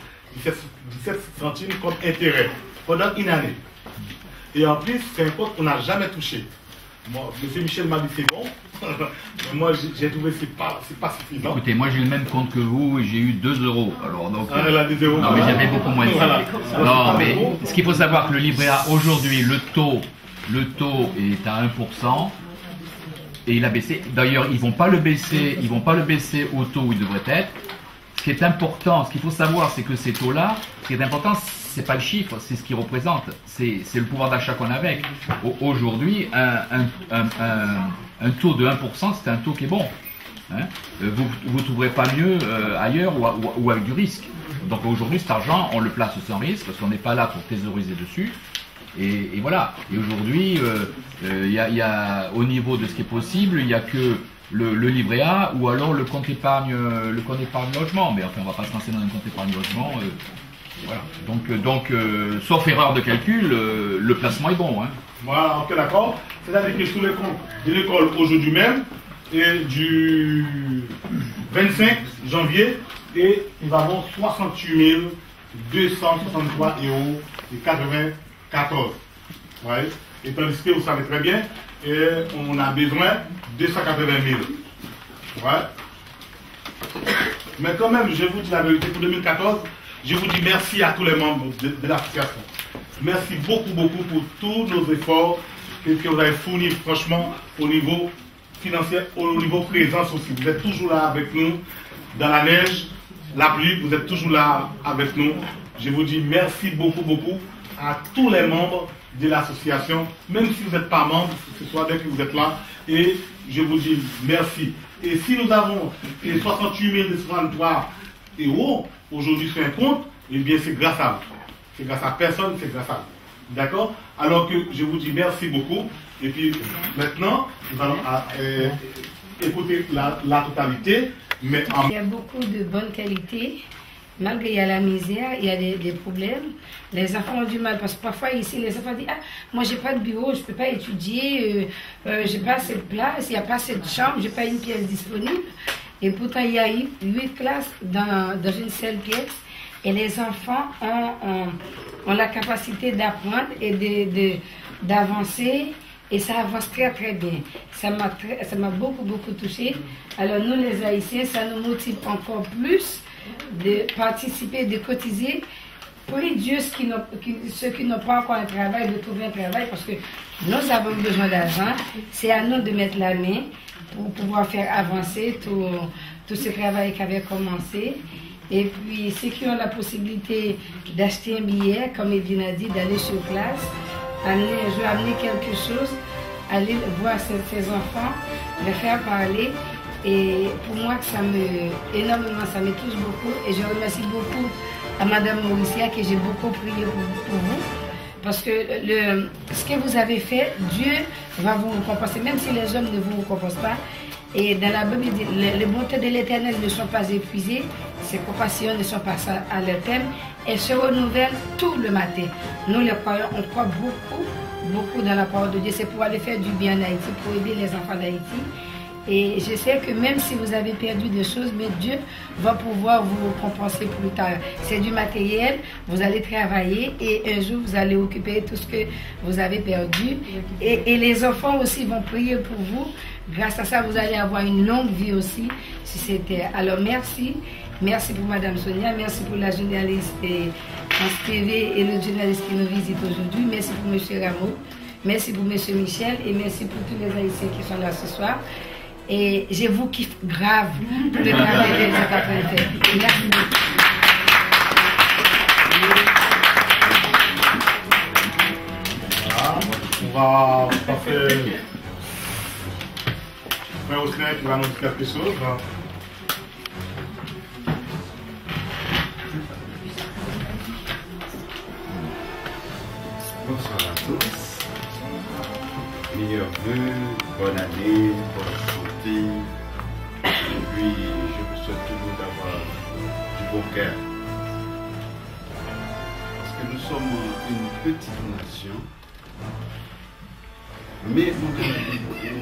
17 centimes comme intérêt pendant une année. Et en plus, c'est un compte qu'on n'a jamais touché. Moi, M. Michel m'a dit c'est bon. Mais moi, j'ai trouvé que c'est pas suffisant. Écoutez, moi j'ai le même compte que vous et j'ai eu 2 euros. Alors, donc, elle a des euros. Non, mais j'avais beaucoup moins de voilà. Non, mais ce qu'il faut savoir, que le livret A, aujourd'hui, le taux est à 1%. Et il a baissé. D'ailleurs, ils vont pas le baisser au taux où il devrait être. Ce qui est important, ce qu'il faut savoir, c'est que ces taux-là, ce qui est important, c'est pas le chiffre, c'est ce qu'ils représentent. C'est le pouvoir d'achat qu'on a avec. Aujourd'hui, un taux de 1%, c'est un taux qui est bon. Hein, vous ne trouverez pas mieux ailleurs ou avec du risque. Donc aujourd'hui, cet argent, on le place sans risque parce qu'on n'est pas là pour thésauriser dessus. Et voilà. Et aujourd'hui, au niveau de ce qui est possible, il n'y a que le livret A ou alors le compte épargne logement. Mais enfin, on ne va pas se lancer dans un compte épargne logement. Voilà. Donc, sauf erreur de calcul, le placement est bon. Hein. Voilà, ok, d'accord. C'est-à-dire que sous les comptes de l'école aujourd'hui même, et du 25 janvier, et nous avons 68 263 € et 94. Ouais. Et tandis que vous savez très bien, et on a besoin de 280 000. Ouais. Mais quand même, je vous dis la vérité, pour 2014, je vous dis merci à tous les membres de l'association. Merci beaucoup, beaucoup pour tous nos efforts que vous avez fournis, franchement, au niveau financier, au niveau présence aussi. Vous êtes toujours là avec nous, dans la neige, la pluie, vous êtes toujours là avec nous. Je vous dis merci beaucoup, beaucoup à tous les membres de l'association, même si vous n'êtes pas membre, ce soit dès que vous êtes là, et je vous dis merci. Et si nous avons les 68 263 € aujourd'hui sur un compte, eh bien c'est grâce à vous. C'est grâce à personne, c'est grâce à vous. D'accord? Alors que je vous dis merci beaucoup. Et puis maintenant, nous allons écouter la totalité. Mais Il y a beaucoup de bonne qualité. Malgré il y a la misère, il y a des problèmes. Les enfants ont du mal parce que parfois ici, les enfants disent « Ah, moi j'ai pas de bureau, je peux pas étudier, j'ai pas assez de place, il n'y a pas assez de chambre, j'ai pas une pièce disponible. » Et pourtant, il y a eu 8 classes dans une seule pièce. Et les enfants ont la capacité d'apprendre et d'avancer. Et ça avance très très bien. Ça m'a beaucoup beaucoup touché. Alors nous les Haïtiens, ça nous motive encore plus de participer, de cotiser. Prie Dieu ceux qui n'ont pas encore un travail, de trouver un travail parce que nous avons besoin d'argent. C'est à nous de mettre la main pour pouvoir faire avancer tout ce travail qui avait commencé. Et puis ceux qui ont la possibilité d'acheter un billet, comme Edwin a dit, d'aller sur place, je vais amener quelque chose, aller voir ces enfants, les faire parler. Et pour moi, énormément, ça me touche beaucoup. Et je remercie beaucoup à Madame Mauricia que j'ai beaucoup prié pour vous. Parce que ce que vous avez fait, Dieu va vous récompenser, même si les hommes ne vous récompensent pas. Et dans la Bible, les bontés de l'Éternel ne sont pas épuisées, ses compassions ne sont pas à leur terme, elles se renouvellent tout le matin. Nous les croyants, on croit beaucoup, beaucoup dans la parole de Dieu. C'est pour aller faire du bien en Haïti, pour aider les enfants d'Haïti. Et je sais que même si vous avez perdu des choses, mais Dieu va pouvoir vous compenser plus tard. C'est du matériel, vous allez travailler et un jour vous allez occuper tout ce que vous avez perdu. Et les enfants aussi vont prier pour vous. Grâce à ça, vous allez avoir une longue vie aussi sur cette terre. Alors merci. Merci pour Madame Sonia, merci pour la journaliste France TV et le journaliste qui nous visite aujourd'hui. Merci pour M. Rameau, merci pour M. Michel et merci pour tous les Haïtiens qui sont là ce soir. Et je vous kiffe grave le travail que vous êtes en train de faire. Merci beaucoup. Voilà, on va passer au Sénat qui va nous dire quelque chose. Bonsoir à tous. Meilleurs vœux, bonne année, bonne santé. Et puis, je vous souhaite toujours d'avoir du bon cœur. Parce que nous sommes une petite nation. Mais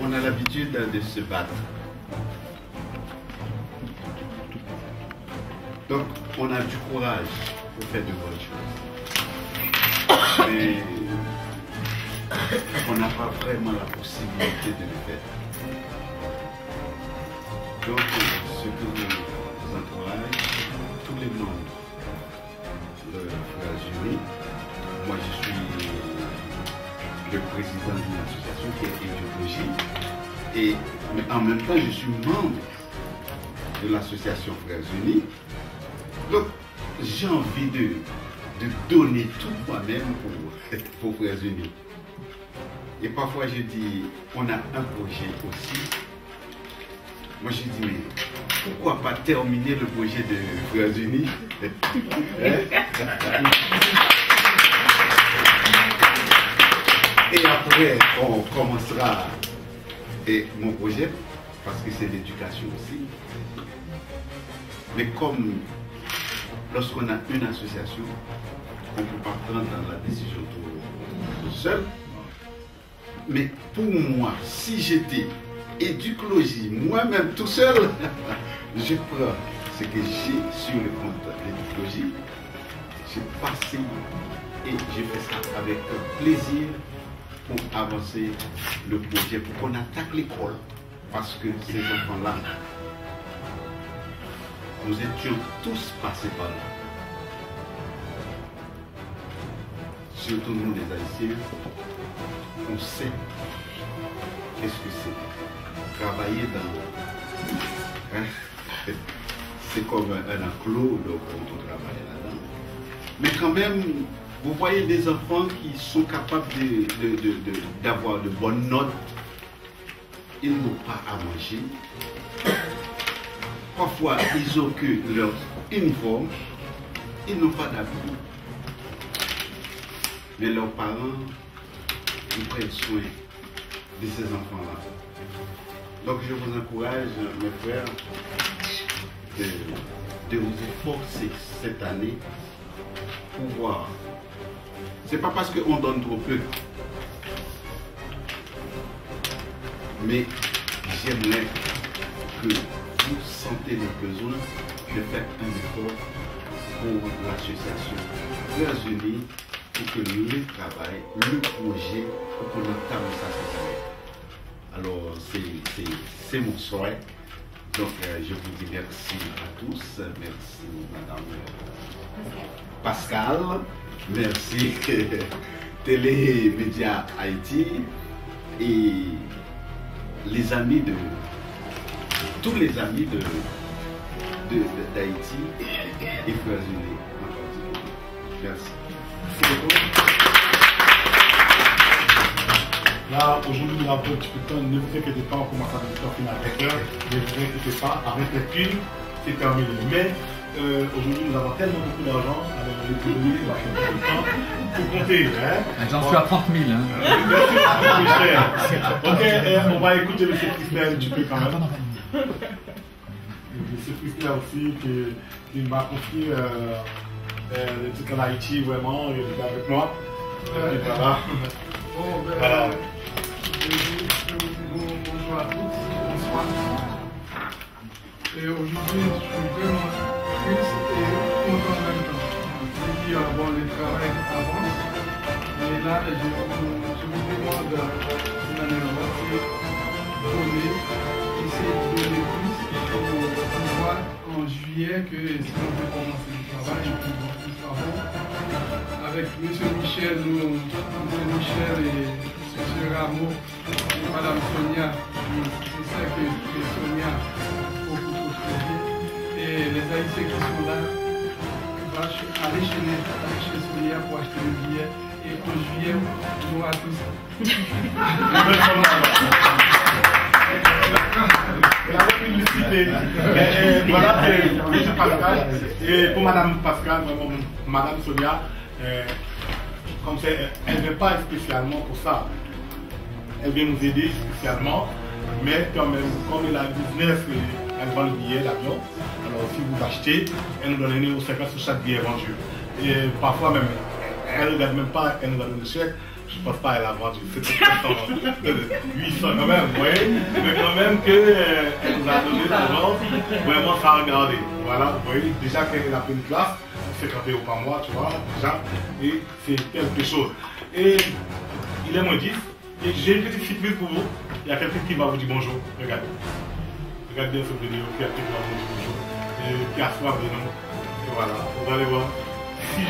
on a l'habitude de se battre. Donc, on a du courage. pour faire de bonnes choses. Mais on n'a pas vraiment la possibilité de le faire. Donc, ce que vous encourage, tous les membres de Frères Unis, moi je suis le président d'une association qui est Édiologie, mais en même temps je suis membre de l'association Frères Unis. Donc j'ai envie de donner tout moi-même pour Frères Unis. Et parfois je dis, on a un projet aussi. Moi je dis, mais pourquoi pas terminer le projet de Frères Unis? Et après, on commencera mon projet, parce que c'est l'éducation aussi. Mais comme lorsqu'on a une association, on ne peut pas prendre la décision tout seul. Mais pour moi, si j'étais Éducologie, moi-même tout seul, je prends ce que j'ai sur le compte d'Éducologie, j'ai passé et je fais ça avec plaisir pour avancer le projet, pour qu'on attaque l'école. Parce que ces enfants-là, nous étions tous passés par là. Surtout nous les Haïtiens, on sait qu'est-ce que c'est. Travailler dans... Hein? C'est comme un enclos, donc on travaille là-dedans. Mais quand même, vous voyez des enfants qui sont capables d'avoir de bonnes notes. Ils n'ont pas à manger. Parfois, ils ont que leur uniforme. Ils n'ont pas d'habits. Mais leurs parents, ils prennent soin de ces enfants-là. Donc je vous encourage, mes frères, de vous efforcer cette année pour voir. C'est pas parce qu'on donne trop peu. Mais j'aimerais que vous sentez le besoin de faire un effort pour l'association Frères Unis, pour que le travail, le projet, pour qu'on entame ça cette année. Alors, c'est mon souhait. Donc, je vous dis merci à tous. Merci, Madame Pascal. Merci, Télémédia Haïti. Et les amis tous les amis d'Haïti et Frères Unis en particulier. Merci. Là, aujourd'hui, nous avons un petit peu de temps. Ne vous inquiétez pas, on commence avec le final avec l'heure. Ne vous inquiétez pas, avec les films, c'est terminé. Mais aujourd'hui, nous avons tellement beaucoup d'argent avec l'économie, on va faire beaucoup de temps. Il faut compter. Hein? J'en suis à 30 000. Hein. Ok, on va écouter M. Christelle un petit peu quand même. M. Christelle aussi, qui m'a confié le truc en Haïti, vraiment, il est avec moi. Et voilà. Bonjour à tous, bonsoir. Et aujourd'hui, je suis vraiment triste et content en même temps. J'ai dit, bon, le travail avance. Mais là, je vous demande d'une année donner, essayer de donner plus pour voir en juillet que si on peut commencer le travail, on peut voir plus avant. Avec M. Michel, M. Michel et M. Rameau et Mme Sonia, je sais que Sonia a beaucoup travaillé. Et les Haïtiens qui sont là, vont aller chez Sonia pour acheter le billet. Et en juillet, on aura tout ça. Voilà, c'est Pascal. Et pour Mme Pascal, vraiment, Mme Sonia, comme elle ne vient pas spécialement pour ça. Elle vient nous aider spécialement, mais quand même, comme elle a un business, elle vend le billet, l'avion. Alors si vous achetez, elle nous donne un euro 50 sur chaque billet vendu. Et parfois même, elle ne regarde même pas, elle nous donne le chèque. Je ne pense pas qu'elle a vendu 800 quand même, oui. Mais quand même qu'elle nous a donné l'argent, vraiment ça a regardé. Voilà, vous voyez, déjà qu'elle a pris une classe, 50 € par mois, tu vois, déjà, et c'est quelque chose. Et il est moins 10, et j'ai une petite surprise pour vous. Il y a quelqu'un qui va vous dire bonjour. Regardez. Regardez cette vidéo, il y a quelqu'un qui va vous dire bonjour. Et qui a soif de nous. Et voilà, vous allez voir. Si je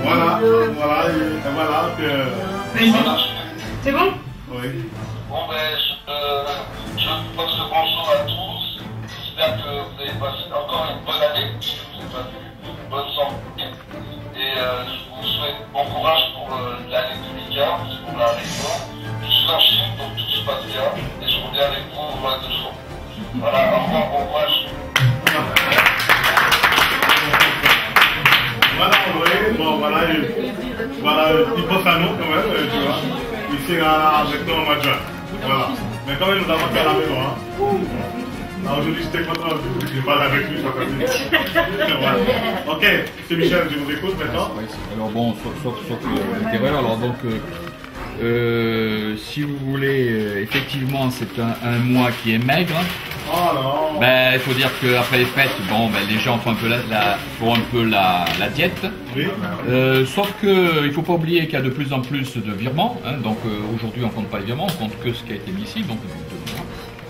Voilà, voilà, voilà. C'est bon? Oui. Bon ben, je passe le bonjour à tous. J'espère que vous avez passé encore une bonne année, que vous avez passé une bonne santé. Et je vous souhaite bon courage pour l'année 2015, pour la région. Je suis en Chine, donc tout se passe bien. Et je reviens avec vous au mois de jour. Voilà, au revoir, bon courage. Voilà, oui, bon, voilà, il pense à nous quand même, tu vois. Il sera avec nous en mois de juin. Voilà. Mais quand même, nous avons fait à la maison. Hein. Aujourd'hui, j'étais content, je parle avec lui, je crois. Voilà. Ok, c'est Michel, je vous écoute maintenant. Alors bon, sauf l'intérieur, alors donc, si vous voulez, effectivement, c'est un mois qui est maigre. Oh non. Ben, il faut dire qu'après les fêtes, bon, ben, les gens font un peu la diète. Oui. Sauf qu'il ne faut pas oublier qu'il y a de plus en plus de virements. Hein, donc aujourd'hui, on ne compte pas les virements, on compte que ce qui a été mis ici.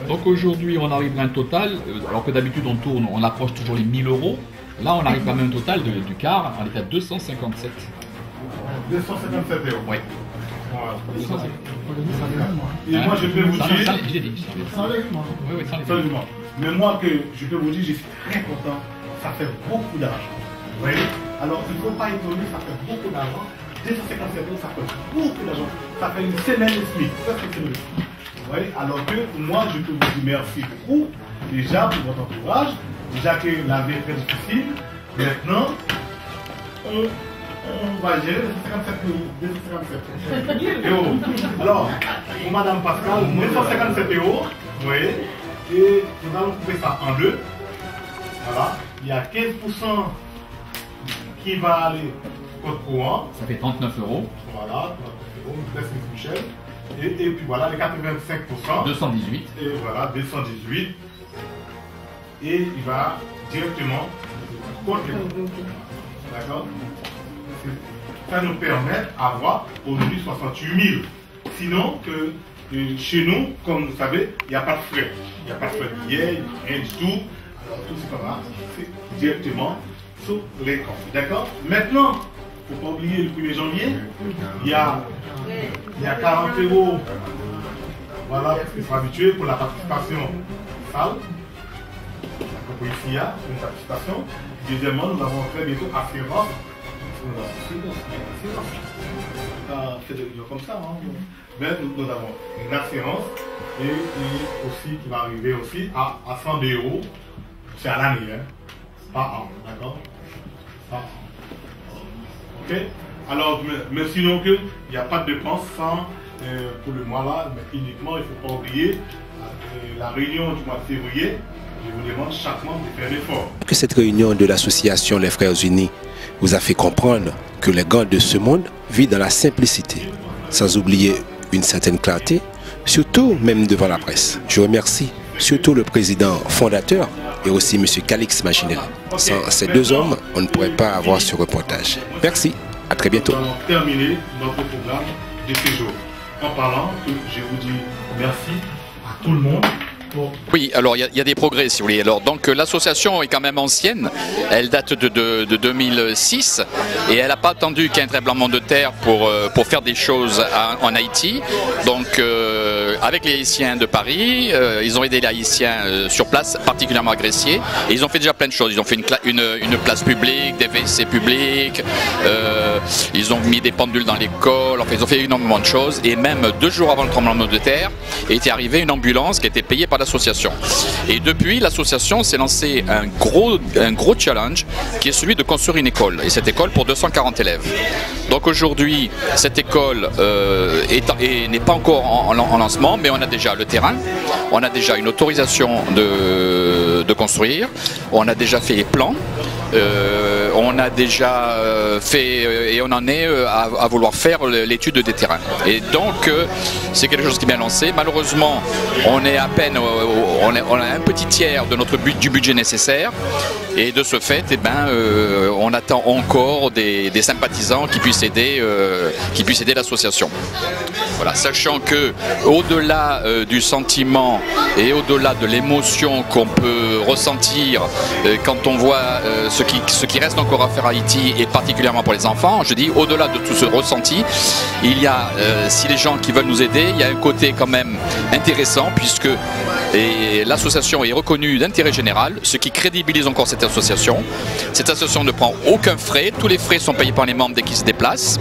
Donc aujourd'hui, on arrive à un total, alors que d'habitude on tourne, on approche toujours les 1000 €. Là, on arrive quand même au total du quart, on est à 257. 257 €. Oui. Voilà. Et moi, je peux vous dire. Je l'ai dit. Sans lèvement. Oui, sans lèvement. Mais moi, je peux vous dire, je suis très content. Ça fait beaucoup d'argent. Vous voyez? Alors, il ne faut pas étonner, ça fait beaucoup d'argent. 257 €, ça fait beaucoup d'argent. Ça fait une semaine et demie. Vous voyez? Alors que moi, je peux vous dire merci beaucoup, déjà, pour votre entourage. Déjà que la vie est très difficile. Maintenant, on va gérer 257 €. Alors, pour Madame Pascal, 257 €, vous voyez, et nous allons couper ça en deux. Voilà, il y a 15% qui va aller au courant. Ça fait 39 €. Voilà, 39 €, merci Michel. Et puis voilà, les 85%. 218. Et voilà, 218. Et il va directement contre les comptes. D'accord? Ça nous permet d'avoir aujourd'hui 68 000. Sinon, que chez nous, comme vous savez, il n'y a pas de frais. Il n'y a pas de frais de billet, rien du tout. Alors tout c'est comme ça, c'est directement sur les comptes. D'accord? Maintenant, il ne faut pas oublier le 1er janvier, il y a 40 €. Voilà, parce qu'ils sont habitués pour la participation salle. Pour ici, il y a une participation. Deuxièmement, nous avons très bientôt assurance. C'est des comme ça. Hein. Mais nous avons une assurance et aussi qui va arriver aussi à 100 €. C'est à l'année, hein. Par an, d'accord? Par an. Ok? Alors, mais sinon, il n'y a pas de dépenses sans, pour le mois là, mais uniquement, il ne faut pas oublier la réunion du mois de février. Je vous demande chaque mois de faire l'effort. Que cette réunion de l'association Les Frères Unis vous a fait comprendre que les grands de ce monde vivent dans la simplicité, sans oublier une certaine clarté, surtout même devant la presse. Je remercie surtout le président fondateur et aussi M. Calix Machinel. Sans ces deux hommes, on ne pourrait pas avoir ce reportage. Merci, à très bientôt. Nous allons terminer notre programme de ce jour en parlant que je vous dis merci à tout le monde. Oui, alors il y a des progrès si vous voulez. Alors donc l'association est quand même ancienne, elle date de 2006 et elle n'a pas attendu qu'il y ait un tremblement de terre pour faire des choses en Haïti. Donc avec les Haïtiens de Paris, ils ont aidé les Haïtiens sur place, particulièrement à Gressier, et ils ont fait déjà plein de choses. Ils ont fait une place publique, des WC publics, ils ont mis des pendules dans l'école, enfin ils ont fait énormément de choses. Et même 2 jours avant le tremblement de terre, était arrivée une ambulance qui était payée par l'association. Et depuis, l'association s'est lancée un gros challenge qui est celui de construire une école. Et cette école pour 240 élèves. Donc aujourd'hui, cette école n'est pas encore en lancement, mais on a déjà le terrain, on a déjà une autorisation de construire, on a déjà fait les plans, on a déjà fait et on en est à vouloir faire l'étude des terrains. Et donc c'est quelque chose qui est bien lancé. Malheureusement, on est à peine, on a un petit tiers de notre du budget nécessaire. Et de ce fait, eh ben, on attend encore des sympathisants qui puissent aider l'association. Voilà, sachant que au-delà du sentiment et au-delà de l'émotion qu'on peut ressentir quand on voit ce qui reste encore à faire à Haïti, et particulièrement pour les enfants, je dis au-delà de tout ce ressenti, il y a, si les gens qui veulent nous aider, il y a un côté quand même intéressant puisque l'association est reconnue d'intérêt général, ce qui crédibilise encore cette association. Cette association ne prend aucun frais, tous les frais sont payés par les membres dès qu'ils se déplacent.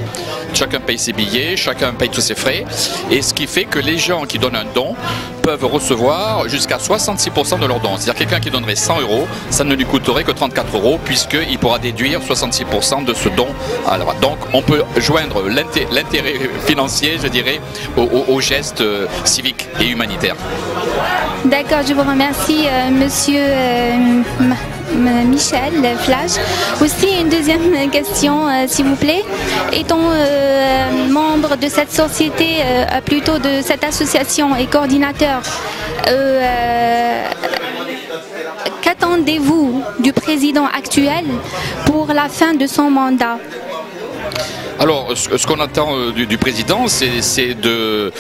Chacun paye ses billets, chacun paye tous ses frais. Et ce qui fait que les gens qui donnent un don peuvent recevoir jusqu'à 66% de leur don. C'est-à-dire quelqu'un qui donnerait 100 €, ça ne lui coûterait que 34 € puisqu'il pourra déduire 66% de ce don. Alors, donc on peut joindre l'intérêt financier, je dirais, au geste civique et humanitaire. D'accord, je vous remercie, monsieur Michel Flash. Aussi une deuxième question, s'il vous plaît. Étant membre de cette société, plutôt de cette association et coordinateur, qu'attendez-vous du président actuel pour la fin de son mandat? Alors, ce qu'on attend du président, c'est de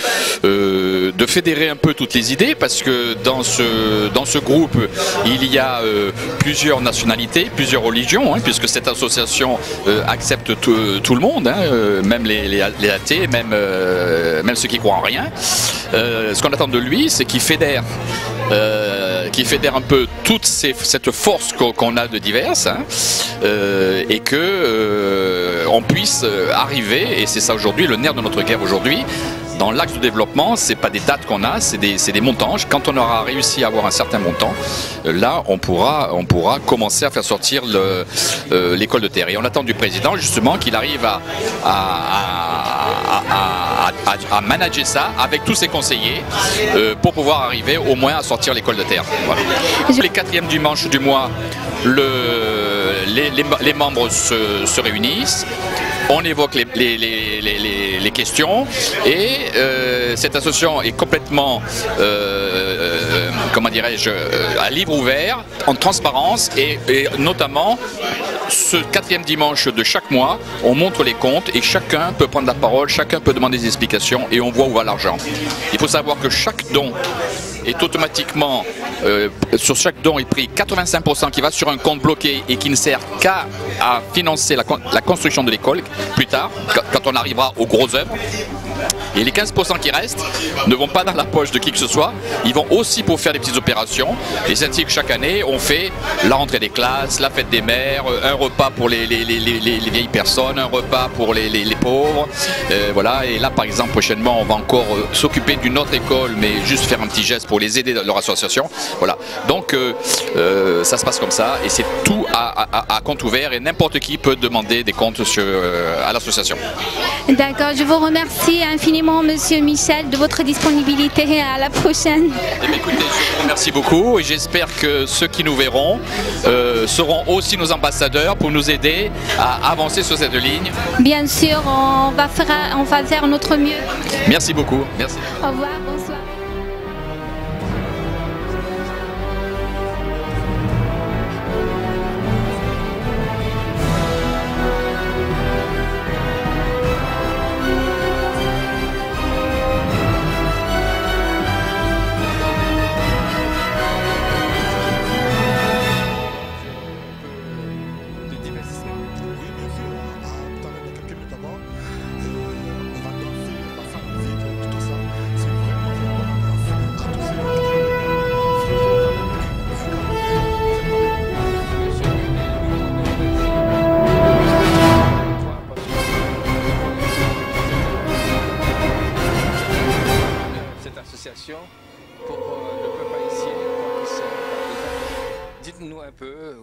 fédérer un peu toutes les idées, parce que dans ce groupe, il y a plusieurs nationalités, plusieurs religions, hein, puisque cette association accepte tout le monde, hein, même les athées, même ceux qui croient en rien. Ce qu'on attend de lui, c'est qu'il fédère un peu toute cette force qu'on a de diverses, hein, et que on puisse arriver, et c'est ça aujourd'hui, le nerf de notre guerre aujourd'hui, dans l'axe de développement, c'est pas des dates qu'on a, c'est des montants. Quand on aura réussi à avoir un certain montant, là on pourra commencer à faire sortir l'école de terre. Et on attend du président justement qu'il arrive à manager ça avec tous ses conseillers pour pouvoir arriver au moins à sortir l'école de terre. Voilà. Les 4e dimanches du mois, les membres se réunissent. On évoque les questions et cette association est complètement, comment dirais-je, à livre ouvert, en transparence et notamment ce 4e dimanche de chaque mois, on montre les comptes et chacun peut prendre la parole, chacun peut demander des explications et on voit où va l'argent. Il faut savoir que chaque don est automatiquement, sur chaque don est pris 85% qui va sur un compte bloqué et qui ne sert qu'à financer la construction de l'école plus tard, quand on arrivera aux grosses œuvres. Et les 15% qui restent ne vont pas dans la poche de qui que ce soit, ils vont aussi pour faire des petites opérations. Et c'est ainsi que chaque année, on fait la rentrée des classes, la fête des mères, un repas pour les vieilles personnes, un repas pour les pauvres. Voilà. Et là, par exemple, prochainement, on va encore s'occuper d'une autre école, mais juste faire un petit geste pour les aider dans leur association. Voilà. Donc, ça se passe comme ça et c'est tout à compte ouvert et n'importe qui peut demander des comptes à l'association. D'accord, je vous remercie infiniment, monsieur Michel, de votre disponibilité. À la prochaine. Eh bien, écoutez, je vous remercie beaucoup et j'espère que ceux qui nous verront seront aussi nos ambassadeurs pour nous aider à avancer sur cette ligne. Bien sûr, on va faire notre mieux. Merci beaucoup. Merci. Au revoir, bonsoir. Pour le peuple haïtien, dites-nous un peu